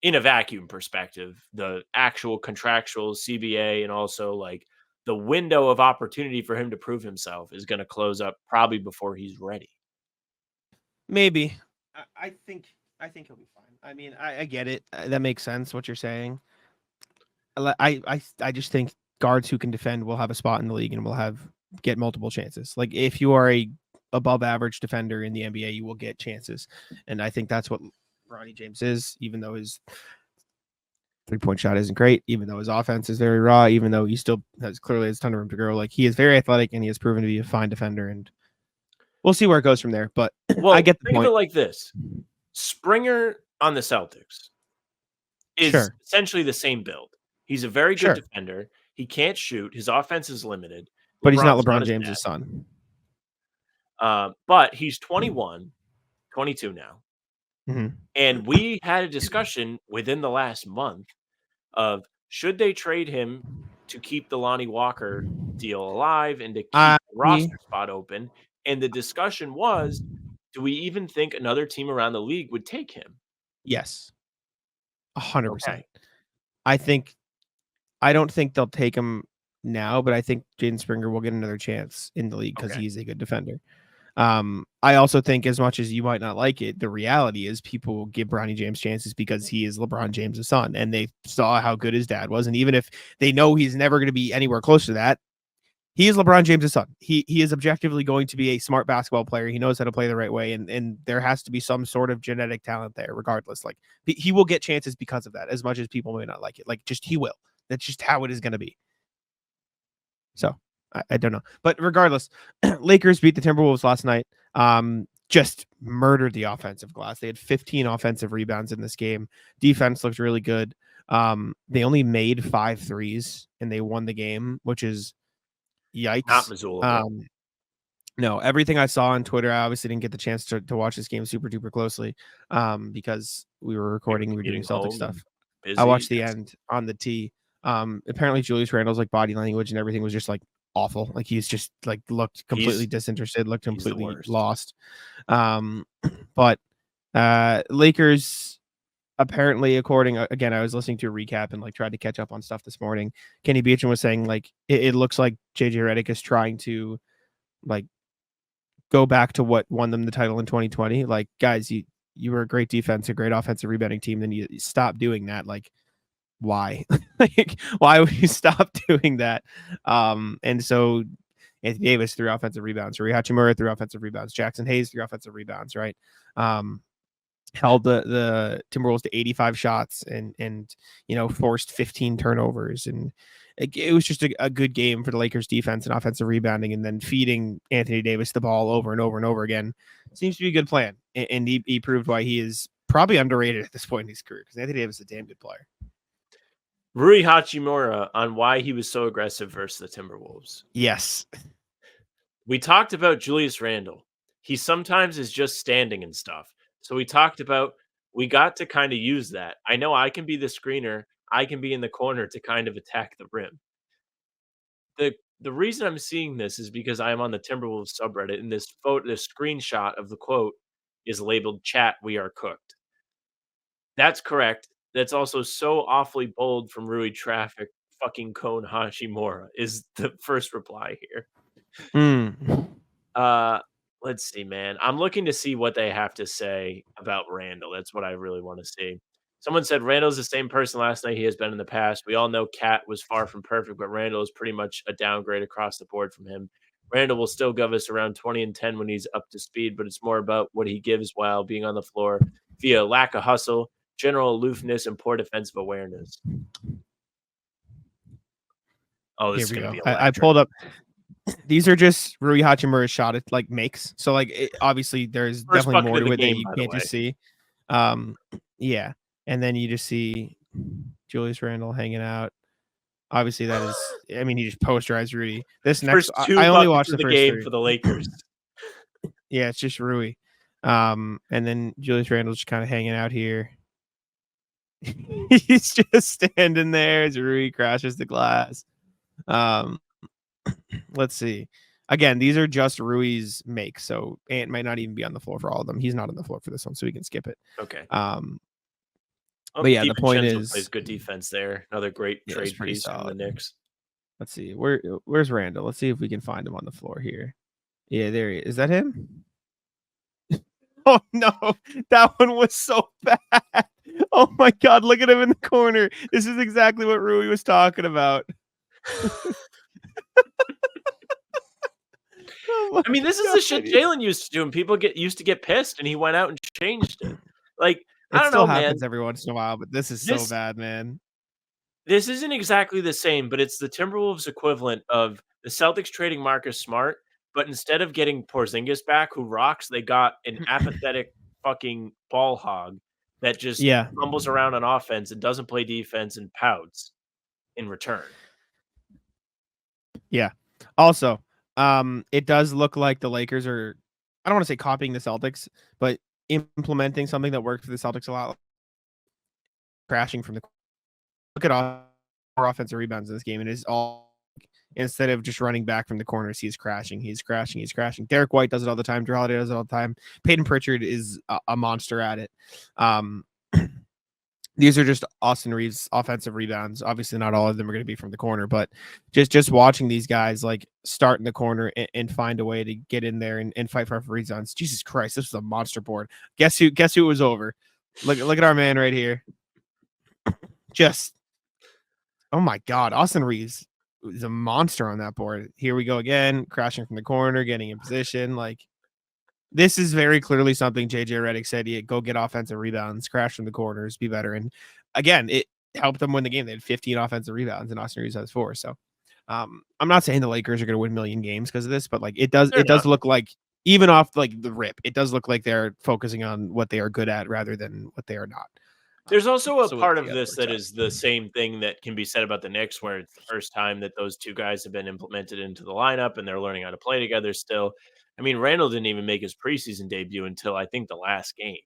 in a vacuum perspective, the actual contractual CBA and also like the window of opportunity for him to prove himself is going to close up probably before he's ready.
Maybe. I think he'll be fine. I mean, I get it. That makes sense what you're saying. I just think guards who can defend will have a spot in the league and will get multiple chances. Like if you are a above average defender in the NBA, you will get chances. And I think that's what Bronny James is, even though his 3-point shot isn't great, even though his offense is very raw, even though he still has clearly has a ton of room to grow. Like he is very athletic and he has proven to be a fine defender. And we'll see where it goes from there. But
well,
I get the
think
point.
of it like this. Springer on the Celtics is essentially the same build. He's a very good defender. He can't shoot. His offense is limited.
But he's not LeBron James' son.
But he's 21, 22 now.
Mm-hmm.
And we had a discussion within the last month of should they trade him to keep the Lonnie Walker deal alive and to keep the roster spot open. And the discussion was, do we even think another team around the league would take him?
Yes. 100%.
Okay.
I don't think they'll take him now, but I think Jaden Springer will get another chance in the league because he's a good defender. I also think as much as you might not like it, the reality is people will give Bronny James chances because he is LeBron James' son and they saw how good his dad was. And even if they know he's never going to be anywhere close to that, he is LeBron James' son. He is objectively going to be a smart basketball player. He knows how to play the right way. And there has to be some sort of genetic talent there regardless. Like he will get chances because of that, as much as people may not like it. Like just, he will. That's just how it is going to be. So I don't know. But regardless, Lakers beat the Timberwolves last night. Just murdered the offensive glass. They had 15 offensive rebounds in this game. Defense looked really good. They only made 5 threes and they won the game, which is yikes.
Not Missoula.
No, everything I saw on Twitter, I obviously didn't get the chance to watch this game super duper closely because we were recording, we were doing Celtic stuff. I watched the end on the tee. Apparently Julius Randle's like body language and everything was just like awful. Like he's just like looked completely disinterested, looked completely lost. But Lakers apparently, according again, I was listening to a recap and like tried to catch up on stuff this morning. Kenny Beecham was saying like it looks like JJ Redick is trying to like go back to what won them the title in 2020. Like guys, you were a great defense, a great offensive rebounding team. Then you stop doing that. Like why? Like why would you stop doing that? And so Anthony Davis threw offensive rebounds, Rui Hachimura threw offensive rebounds, Jackson Hayes threw offensive rebounds, right? Held the Timberwolves to 85 shots and forced 15 turnovers, and it was just a good game for the Lakers defense and offensive rebounding, and then feeding Anthony Davis the ball over and over and over again seems to be a good plan, and he proved why he is probably underrated at this point in his career because Anthony Davis is a damn good player.
Rui Hachimura on why he was so aggressive versus the Timberwolves.
Yes.
We talked about Julius Randle. He sometimes is just standing and stuff. So we talked about we got to kind of use that. I know I can be the screener. I can be in the corner to kind of attack the rim. The reason I'm seeing this is because I am on the Timberwolves subreddit, and this screenshot of the quote is labeled "Chat, we are cooked." That's correct. That's also so awfully bold from Rui Traffic fucking Cone Hashimura is the first reply here. Let's see, man. I'm looking to see what they have to say about Randle. That's what I really want to see. Someone said Randle's the same person last night he has been in the past. We all know Cat was far from perfect, but Randle is pretty much a downgrade across the board from him. Randall will still give us around 20 and 10 when he's up to speed, but it's more about what he gives while being on the floor via lack of hustle, general aloofness, and poor defensive awareness. Oh, this
Here
is
we
going to
go.
be
I
electric.
pulled up. These are just Rui Hachimura's shot at like makes. So like obviously there's
First
definitely
bucket
more
of
to
the
it
game,
that you
by the
can't
way.
just see. Yeah. And then you just see Julius Randle hanging out. Obviously that is, I mean, he just posterized Rudy. This
First
next,
two
I only
buckets
watched
of
the
the
first
game
three.
for the Lakers.
Yeah, it's just Rui. And then Julius Randle's just kind of hanging out here. He's just standing there as Rui crashes the glass. Let's see. Again, these are just Rui's makes, so Ant might not even be on the floor for all of them. He's not on the floor for this one, so we can skip it.
Okay.
But yeah, the point
DiVincenzo
is,
plays good defense there. Another great
yeah,
trade
it's pretty
piece from the
solid.
Knicks.
Let's see. Where's Randall? Let's see if we can find him on the floor here. Yeah, there he is. Is that him? Oh no, that one was so bad. Oh my god, look at him in the corner. This is exactly what Rui was talking about. Oh
I mean, this is the shit Jaylen used to do, and people used to get pissed, and he went out and changed it. Like, I
It
don't
still
know, man.
happens every once in a while, but this is so bad, man.
This isn't exactly the same, but it's the Timberwolves equivalent of the Celtics trading Marcus Smart, but instead of getting Porzingis back, who rocks, they got an apathetic fucking ball hog that just fumbles around on offense and doesn't play defense and pouts in return.
Yeah. Also, it does look like the Lakers are, I don't want to say copying the Celtics, but implementing something that worked for the Celtics a lot. Crashing from the, look at all our offensive rebounds in this game. It is all, instead of just running back from the corners, he's crashing. Derek White does it all the time. Drew Holiday does it all the time. Peyton Pritchard is a monster at it. These are just Austin Reeves offensive rebounds. Obviously, not all of them are going to be from the corner, but just watching these guys like start in the corner and find a way to get in there and fight for rebounds. Jesus Christ, this was a monster board. Guess who it was over? Look at our man right here. Just, oh my God, Austin Reeves is a monster on that board. Here we go again, crashing from the corner, getting in position. Like, this is very clearly something JJ Redick said. Yeah, go get offensive rebounds, crash from the corners, be better. And again, it helped them win the game. They had 15 offensive rebounds, and Austin Reeves has 4. So I'm not saying the Lakers are going to win a million games because of this, but like it does look like, even off like the rip, it does look like they're focusing on what they are good at rather than what they are not.
There's also a part of this that is the same thing that can be said about the Knicks, where it's the first time that those two guys have been implemented into the lineup and they're learning how to play together still. I mean, Randall didn't even make his preseason debut until I think the last game.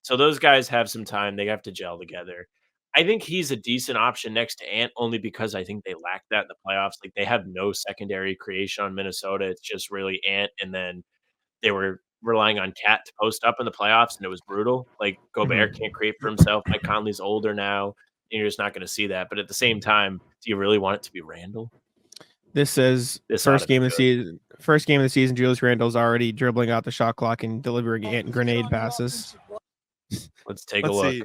So those guys have some time. They have to gel together. I think he's a decent option next to Ant only because I think they lack that in the playoffs. Like, they have no secondary creation on Minnesota. It's just really Ant, and then they were relying on Cat to post up in the playoffs, and it was brutal. Like, Gobert can't create for himself. Mike Conley's older now, and you're just not going to see that. But at the same time, do you really want it to be Randall?
This says first game of the season. Julius Randle's already dribbling out the shot clock and delivering grenade passes.
Let's take a look.
See.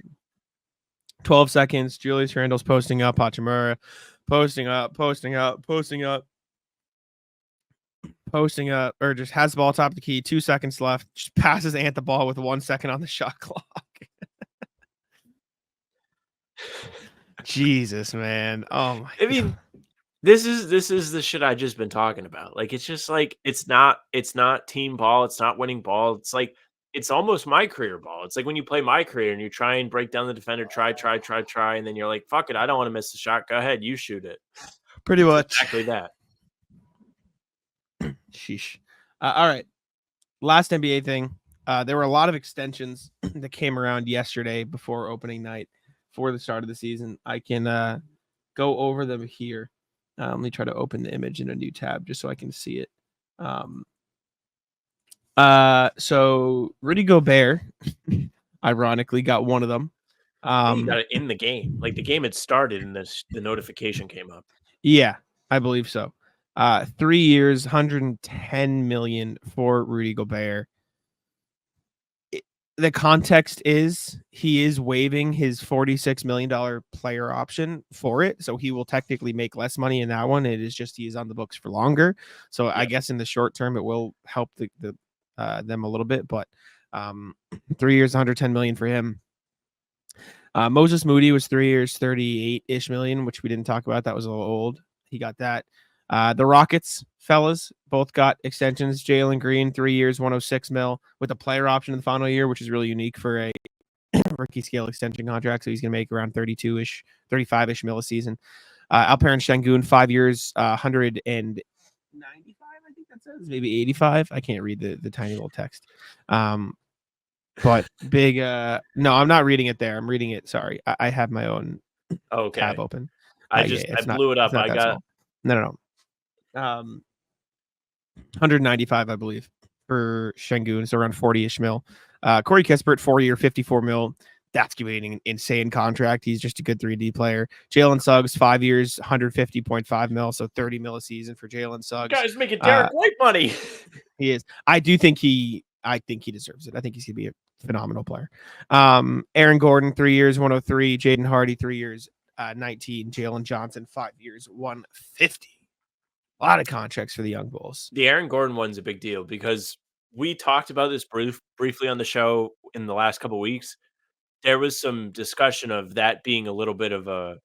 12 seconds. Julius Randle's posting up. Hachimura posting up, or just has the ball top of the key. 2 seconds left. Just passes Ant the ball with 1 second on the shot clock. Jesus, man. Oh my God.
This is the shit I just been talking about. Like, it's just like it's not team ball, it's not winning ball. It's like it's almost my career ball. It's like when you play my career and you try and break down the defender, try, and then you're like, fuck it, I don't want to miss the shot. Go ahead, you shoot it.
Pretty much
exactly that.
Sheesh. All right. Last NBA thing. There were a lot of extensions that came around yesterday before opening night for the start of the season. I can go over them here. Let me try to open the image in a new tab just so I can see it. So Rudy Gobert, ironically, got one of them.
He got it in the game. Like, the game had started and the notification came up.
Yeah, I believe so. 3 years, $110 million for Rudy Gobert. the context is he is waiving his $46 million player option for it. So he will technically make less money in that one. It is just he is on the books for longer. So I guess in the short term, it will help them a little bit. But 3 years, 110 million for him. Moses Moody was 3 years, 38-ish million, which we didn't talk about. That was a little old. He got that. The Rockets fellas both got extensions. Jalen Green, 3 years, 106 mil with a player option in the final year, which is really unique for a rookie scale extension contract. So he's going to make around 32-ish, 35-ish mil a season. Alperen Şengün, 5 years, 195, I think that says, maybe 85. I can't read the tiny little text. But big, no, I'm not reading it there. I'm reading it. Sorry. I have my own tab open.
I blew it up. I got
small. No. 195, I believe, for Şengün. So around 40-ish mil. Corey Kispert, 4-year, 54 mil. That's giving an insane contract. He's just a good 3D player. Jalen Suggs, 5 years, 150.5 mil. So 30 mil a season for Jalen Suggs.
Guys making Derek White money.
He is. I think he deserves it. I think he's going to be a phenomenal player. Aaron Gordon, 3 years, 103. Jaden Hardy, 3 years, 19. Jalen Johnson, 5 years, 150. A lot of contracts for the young Bulls.
The Aaron Gordon one's a big deal because we talked about this briefly on the show in the last couple of weeks. There was some discussion of that being a little bit of a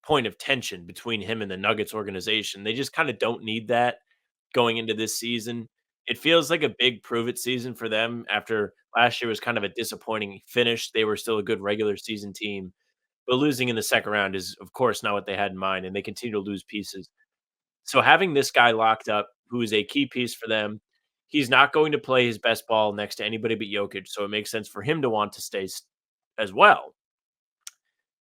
point of tension between him and the Nuggets organization. They just kind of don't need that going into this season. It feels like a big prove-it season for them after last year was kind of a disappointing finish. They were still a good regular season team, but losing in the second round is, of course, not what they had in mind, and they continue to lose pieces. So having this guy locked up, who is a key piece for them, he's not going to play his best ball next to anybody but Jokic, so it makes sense for him to want to stay as well.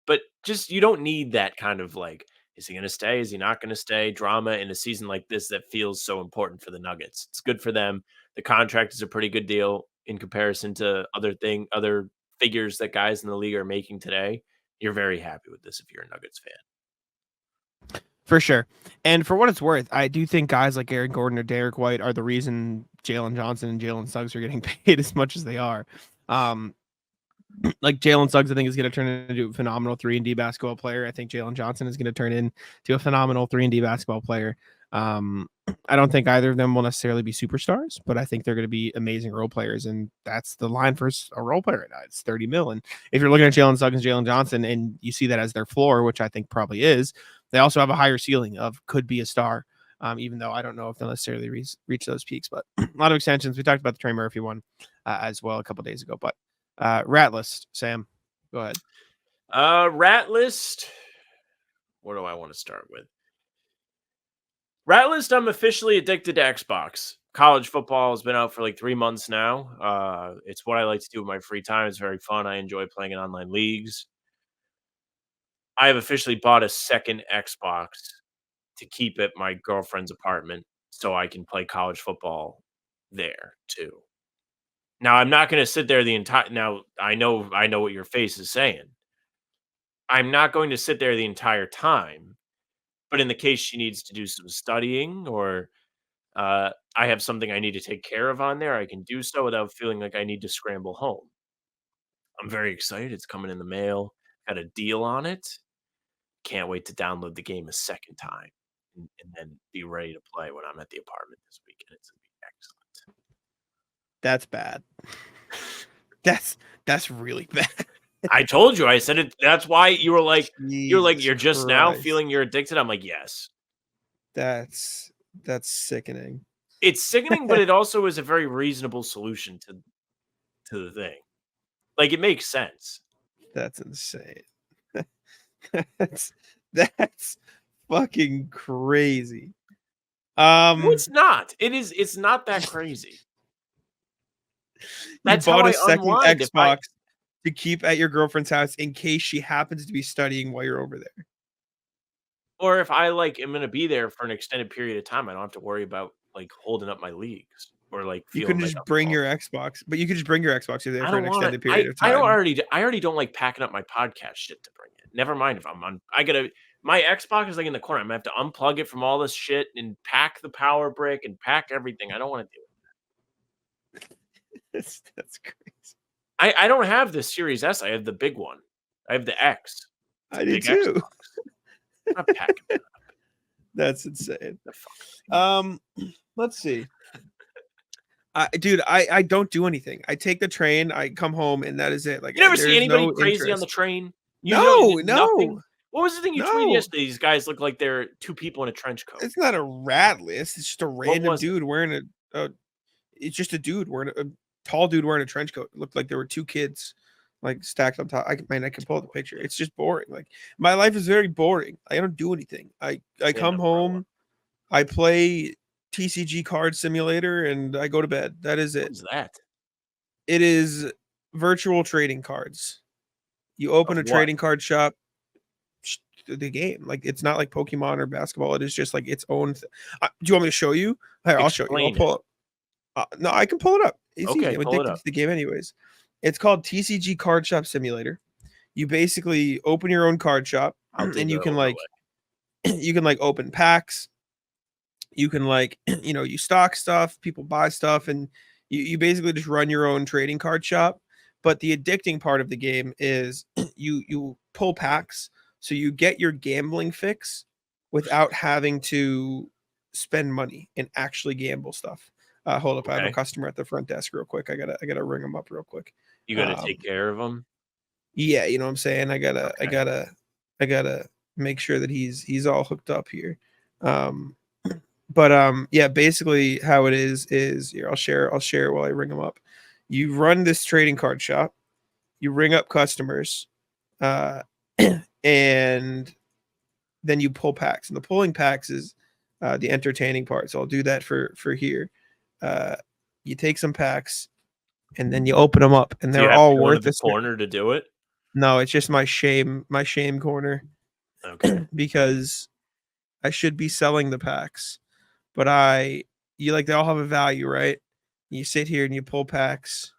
But just you don't need that kind of like, is he going to stay? Is he not going to stay? Drama in a season like this that feels so important for the Nuggets. It's good for them. The contract is a pretty good deal in comparison to other figures that guys in the league are making today. You're very happy with this if you're a Nuggets fan.
For sure. And for what it's worth, I do think guys like Aaron Gordon or Derek White are the reason Jalen Johnson and Jalen Suggs are getting paid as much as they are. Like Jalen Suggs, I think, is going to turn into a phenomenal 3-and-D basketball player. I think Jalen Johnson is going to turn into a phenomenal 3-and-D basketball player. I don't think either of them will necessarily be superstars, but I think they're going to be amazing role players. And that's the line for a role player right now. It's 30 mil. And if you're looking at Jalen Suggs and Jalen Johnson and you see that as their floor, which I think probably is, they also have a higher ceiling of could be a star, even though I don't know if they'll necessarily reach those peaks. But a lot of extensions. We talked about the Trey Murphy one as well a couple days ago. But rat list, Sam, go ahead.
Rat list. What do I want to start with? Rat list, I'm officially addicted to Xbox. College football has been out for like 3 months now. It's what I like to do with my free time. It's very fun. I enjoy playing in online leagues. I have officially bought a second Xbox to keep at my girlfriend's apartment so I can play college football there too. Now, I'm not going to sit there the entire. Now, I know what your face is saying. I'm not going to sit there the entire time, but in the case she needs to do some studying or I have something I need to take care of on there, I can do so without feeling like I need to scramble home. I'm very excited. It's coming in the mail. Got a deal on it. Can't wait to download the game a second time and then be ready to play when I'm at the apartment this weekend. It's going to be excellent.
That's bad. That's really bad.
I told you. I said it. That's why you were like, you're just
Christ.
Now feeling you're addicted. I'm like, yes.
That's sickening.
It's sickening, but it also is a very reasonable solution to the thing. Like, it makes sense.
That's insane. That's fucking crazy.
No, it's not. It's not that crazy. That's
you bought
how
a second
unwind
Xbox to keep at your girlfriend's house in case she happens to be studying while you're over there.
Or if I am going to be there for an extended period of time, I don't have to worry about like holding up my leagues or like.
You could just bring your Xbox, but you could just bring your Xbox there for an extended period of time.
I already don't like packing up my podcast shit to bring it. Never mind if I'm on. My Xbox is like in the corner. I'm gonna have to unplug it from all this shit and pack the power brick and pack everything. I don't want to do it.
That's crazy.
I don't have the Series S. I have the big one. I have the X. It's a
I do
big
too.
Xbox. I'm not packing that up.
That's insane.
The fuck?
Let's see. Dude, I don't do anything. I take the train, I come home, and that is it. Like,
You never see
there's
anybody
no
crazy on the
interest.
train? You
No,
did nothing?
no,
What was the thing you tweeted
no.
yesterday? These guys look like they're 2 people in a trench coat.
It's not a rat list. It's just a
What
random
was it?
dude wearing a it's just a dude wearing a tall dude wearing a trench coat. It looked like there were 2 kids like stacked on top. I can pull up the picture. It's just boring. Like, my life is very boring. I don't do anything. I
An
come
umbrella.
home, I play TCG Card Simulator, and I go to bed. That is
What
it.
is that?
It is virtual trading cards. You open
Of
a
what?
trading card shop, the game. Like, it's not like Pokemon or basketball. It is just like its own. Do you want me to show you? Here, I'll show you. I'll
Explain
pull
it.
up. No, I can pull it up. It's easy.
Okay,
I'm
pull it
addicted
up.
to the game anyways. It's called TCG Card Shop Simulator. You basically open your own card shop,
I'll dig
and you
that
can
over
like
away.
you can like open packs. You can like you stock stuff, people buy stuff, and you basically just run your own trading card shop. But the addicting part of the game is you pull packs, so you get your gambling fix without having to spend money and actually gamble stuff. Hold up, I have a
Okay.
customer at the front desk real quick. I gotta ring them up real quick.
You gotta take care of them?
Yeah, you know what I'm saying? I
Okay.
gotta make sure that he's all hooked up here. But yeah, basically how it is here, I'll share while I ring them up. You run this trading card shop, you ring up customers, and then you pull packs. And the pulling packs is the entertaining part. So I'll do that for here. You take some packs and then you open them up, and
Do you
they're
have to
all
go into
worth
the
a
corner to do it?
No, it's just my shame corner
Okay.
because I should be selling the packs, but they all have a value, right? You sit here and you pull packs,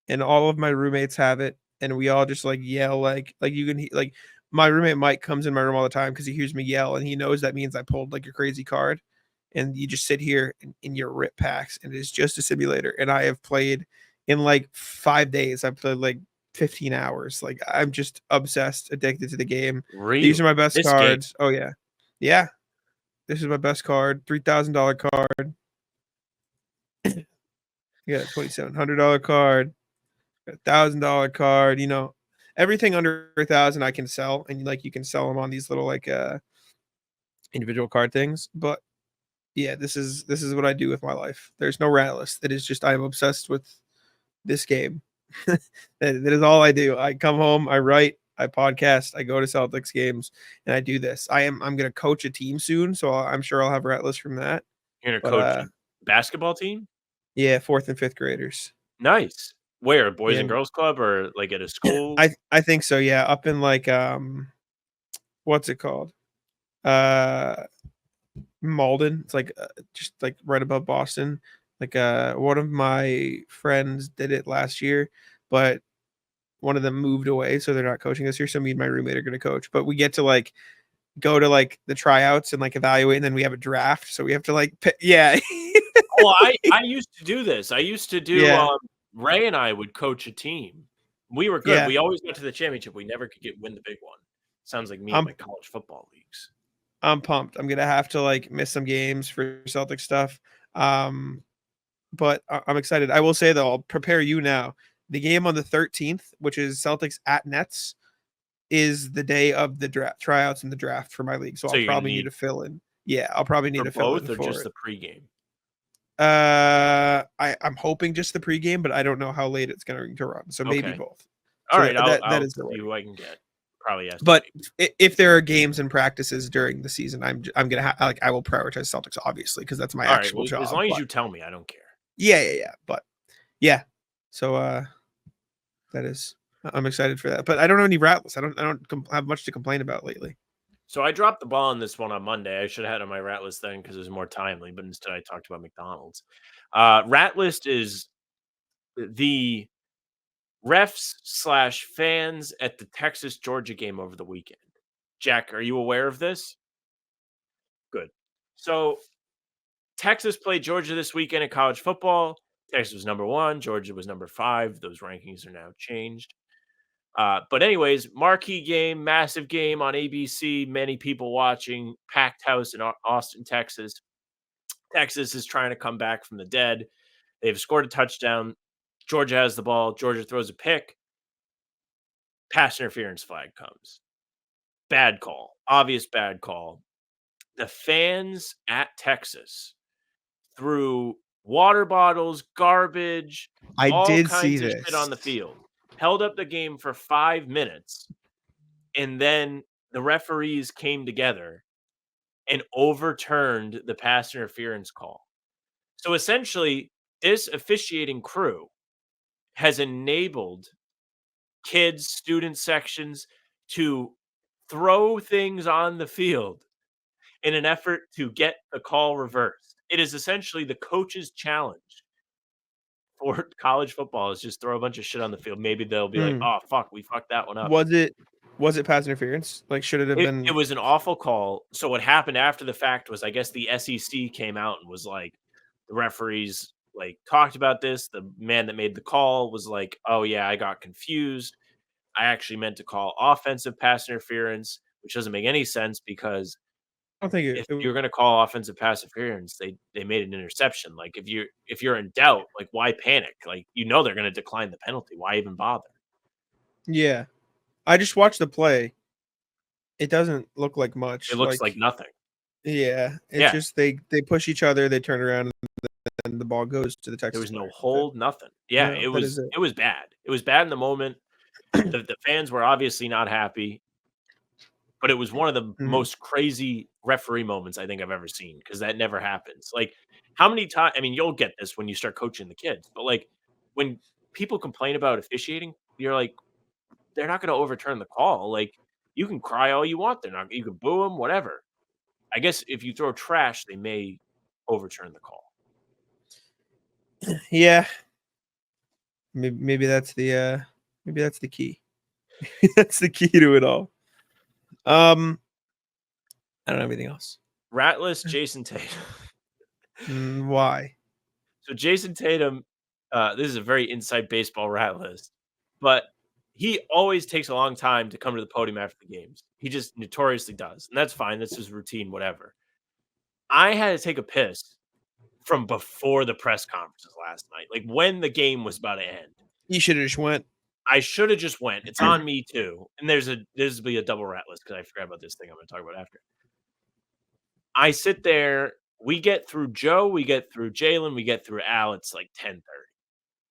and all of my roommates have it, and we all just like yell, like you can like my roommate Mike comes in my room all the time because he hears me yell, and he knows that means I pulled like a crazy card, and you just sit here and you rip packs, and it's just a simulator, and I have played in like 5 days. I've played like 15 hours. Like, I'm just obsessed, addicted to the game.
Really?
These are my best
This game?
cards. Oh yeah, yeah. This is my best card. $3,000 card. You got a $2,700 card. $1,000 card. Everything under 1,000 I can sell, and like you can sell them on these little like individual card things. But yeah, this is what I do with my life. There's no rat list. It is just I'm obsessed with this game. that is all I do. I come home, I write, I podcast, I go to Celtics games, and I do this. I'm gonna coach a team soon, so I'm sure I'll have rat list from that.
You're
But
gonna coach a basketball team?
yeah, 4th and 5th graders.
Nice. Where? Boys
Yeah,
and girls club or like at a school?
I think so. Yeah, up in like what's it called? Uh, Malden. It's like just like right above Boston. Like one of my friends did it last year, but one of them moved away, so they're not coaching this year. So me and my roommate are going to coach, but we get to like go to like the tryouts and like evaluate, and then we have a draft. So we have to like yeah.
Well, I used to do this. I used to do
Yeah.
Ray and I would coach a team. We were good.
Yeah.
We always got to the championship. We never could win the big one. Sounds like me in my college football leagues.
I'm pumped. I'm gonna have to like miss some games for Celtic stuff. But I'm excited. I will say though, I'll prepare you now. The game on the 13th, which is Celtics at Nets, is the day of the draft tryouts and the draft for my league. So I'll probably need to fill in. Yeah, I'll probably need to fill in
both or
for
just
it.
the pregame.
I'm hoping just the pregame, but I don't know how late it's going to run. So maybe both.
All
so
right,
that
I'll
is the
see who I can get. Probably.
But if there are games and practices during the season, I'm gonna I will prioritize Celtics obviously because that's my actual job.
As long as you tell me, I don't care.
Yeah. But yeah, so that is I'm excited for that. But I don't know any rattles. I don't have much to complain about lately.
So I dropped the ball on this one on Monday. I should have had it on my rat list then because it was more timely, but instead I talked about McDonald's. Rat list is the refs / fans at the Texas-Georgia game over the weekend. Jack, are you aware of this? Good. So Texas played Georgia this weekend in college football. Texas was number 1. Georgia was number 5. Those rankings are now changed. But anyways, marquee game, massive game on ABC. Many people watching. Packed house in Austin, Texas. Texas is trying to come back from the dead. They've scored a touchdown. Georgia has the ball. Georgia throws a pick. Pass interference flag comes. Bad call. Obvious bad call. The fans at Texas threw water bottles, garbage,
I
all
did see
kinds of shit on the
this.
field. Held up the game for 5 minutes. And then the referees came together and overturned the pass interference call. So essentially, this officiating crew has enabled kids, student sections to throw things on the field in an effort to get the call reversed. It is essentially the coach's challenge for college football is just throw a bunch of shit on the field. Maybe they'll be like, "Oh fuck, we fucked that one up."
Was it pass interference? Like, should it have been?
It was an awful call. So what happened after the fact was, I guess the SEC came out and was like, the referees like talked about this. The man that made the call was like, "Oh yeah, I got confused. I actually meant to call offensive pass interference," which doesn't make any sense because
I don't think
if you're going to call offensive pass interference, they made an interception. Like if you're in doubt, like why panic? Like they're going to decline the penalty. Why even bother?
Yeah, I just watched the play. It doesn't look like much.
It looks like nothing.
Yeah, it's just they push each other, they turn around, and the ball goes to the Texas.
There was no
player.
hold, nothing. Yeah,
No,
it was bad. It was bad in the moment. The fans were obviously not happy, but it was one of the most crazy referee moments I think I've ever seen because that never happens. Like, how many times? I mean, you'll get this when you start coaching the kids, but like when people complain about officiating, you're like, they're not going to overturn the call. Like, you can cry all you want. They're not. You can boo them, whatever. I guess if you throw trash, they may overturn the call.
Yeah, maybe that's the key. That's the key to it all. I don't have anything else.
Ratless Jason Tatum.
Why?
So Jason Tatum, this is a very inside baseball rat list, but he always takes a long time to come to the podium after the games. He just notoriously does, and that's fine. That's his routine, whatever. I had to take a piss from before the press conferences last night, like when the game was about to end.
You should have just went.
I should have just went. It's on me too. And there's will be a double rat list because I forgot about this thing I'm going to talk about after. I sit there. We get through Joe. We get through Jaylen. We get through Al. It's like 10:30.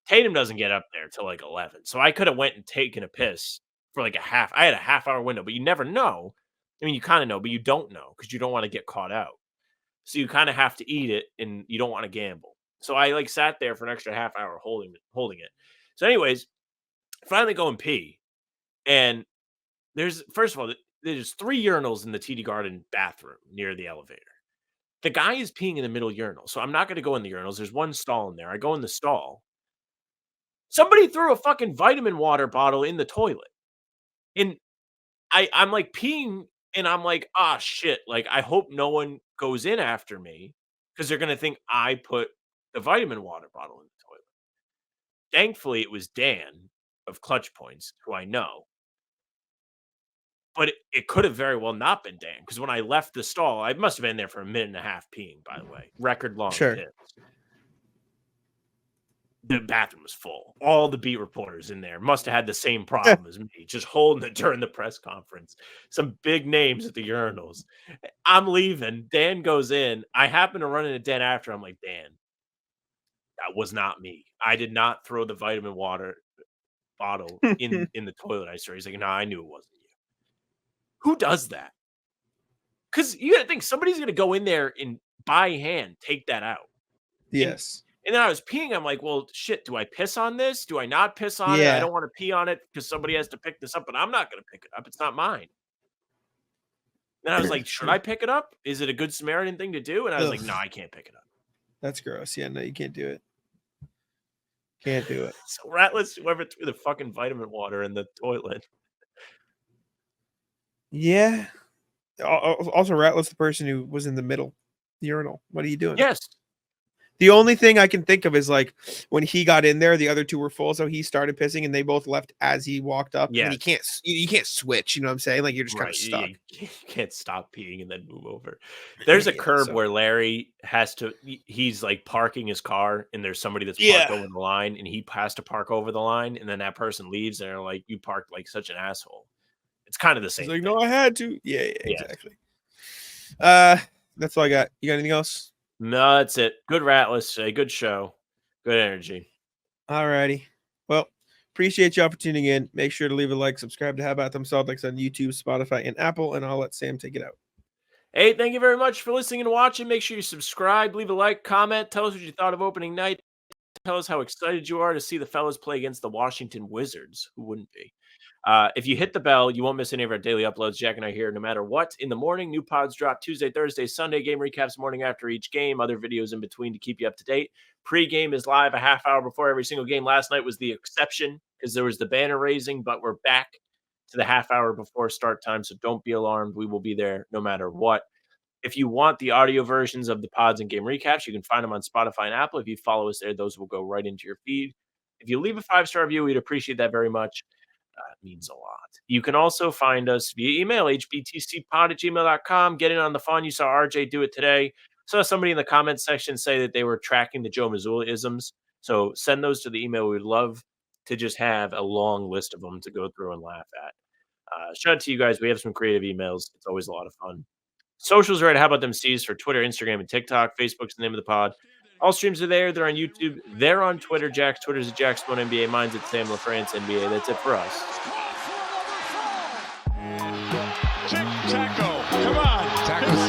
Tatum doesn't get up there till like 11. So I could have went and taken a piss for like I had a half-hour window, but you never know. I mean, you kind of know, but you don't know because you don't want to get caught out. So you kind of have to eat it and you don't want to gamble. So I like sat there for an extra half hour holding it. So anyways, finally go and pee. And first of all, there's 3 urinals in the TD Garden bathroom near the elevator. The guy is peeing in the middle urinal. So I'm not going to go in the urinals. There's one stall in there. I go in the stall. Somebody threw a fucking vitamin water bottle in the toilet. And I'm like peeing and I'm like, ah, shit. Like, I hope no one goes in after me because they're going to think I put the vitamin water bottle in the toilet. Thankfully, it was Dan of Clutch Points, who I know. But it could have very well not been Dan because when I left the stall, I must have been there for a minute and a half peeing, by the way. Record long piss. The bathroom was full. All the beat reporters in there must have had the same problem as me, just holding it during the press conference. Some big names at the urinals. I'm leaving. Dan goes in. I happen to run into Dan after. I'm like, Dan, that was not me. I did not throw the vitamin water bottle in the toilet. I saw. He's like, no, I knew it wasn't you. Who does that? Because you got to think somebody's going to go in there and by hand take that out.
Yes.
And then I was peeing. I'm like, well, shit, do I piss on this? Do I not piss on it? I don't want to pee on it because somebody has to pick this up, but I'm not going to pick it up. It's not mine. Then I was like, should I pick it up? Is it a good Samaritan thing to do? And I was like, no, I can't pick it up.
That's gross. Yeah, no, you can't do it. Can't do it.
So ratless, whoever threw the fucking vitamin water in the toilet.
Yeah. Also, ratless, the person who was in the middle urinal. What are you doing?
Yes.
The only thing I can think of is like when he got in there, the other two were full, so he started pissing, and they both left as he walked up.
Yeah,
and you can't switch. You know what I'm saying? Like you're just kind of
right.
stuck.
You can't stop peeing and then move over. There's a
Yeah,
curb
so-
where Larry has to. He's like parking his car, and there's somebody that's
Yeah.
parked over the line, and he has to park over the line, and then that person leaves, and they're like, "You parked like such an asshole." It's kind of the same.
He's like,
thing.
no, I had to. Yeah,
Yeah.
exactly. That's all I got. You got anything else?
No, that's it. Good Ratless today. Good show. Good energy.
Alrighty. Well, appreciate y'all for tuning in. Make sure to leave a like, subscribe to How About Them Celtics on YouTube, Spotify, and Apple, and I'll let Sam take it out.
Hey, thank you very much for listening and watching. Make sure you subscribe, leave a like, comment, tell us what you thought of opening night. Tell us how excited you are to see the fellas play against the Washington Wizards. Who wouldn't be? If you hit the bell, you won't miss any of our daily uploads. Jack and I here no matter what. In the morning, new pods drop Tuesday, Thursday, Sunday. Game recaps morning after each game. Other videos in between to keep you up to date. Pre-game is live a half hour before every single game. Last night was the exception because there was the banner raising, but we're back to the half hour before start time, so don't be alarmed. We will be there no matter what. If you want the audio versions of the pods and game recaps, you can find them on Spotify and Apple. If you follow us there, those will go right into your feed. If you leave a 5-star review, we'd appreciate that very much. It means a lot. You can also find us via email, hbtcpod@gmail.com. Get in on the fun. You saw RJ do it today. Saw somebody in the comments section say that they were tracking the Joe Mazzulla-isms. So send those to the email. We'd love to just have a long list of them to go through and laugh at. Shout out to you guys. We have some creative emails. It's always a lot of fun. Socials are at How About Them C's for Twitter, Instagram, and TikTok. Facebook's the name of the pod. All streams are there. They're on YouTube. They're on Twitter. Jack's Twitter's at JackSpone NBA. Mine's at Sam LaFrance NBA. That's it for us.
Taco, come on.
Taco's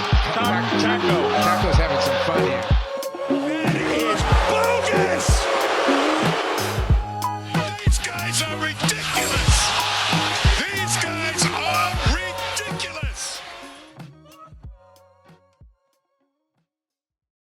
having some fun here.
That is bogus. These guys are ridiculous.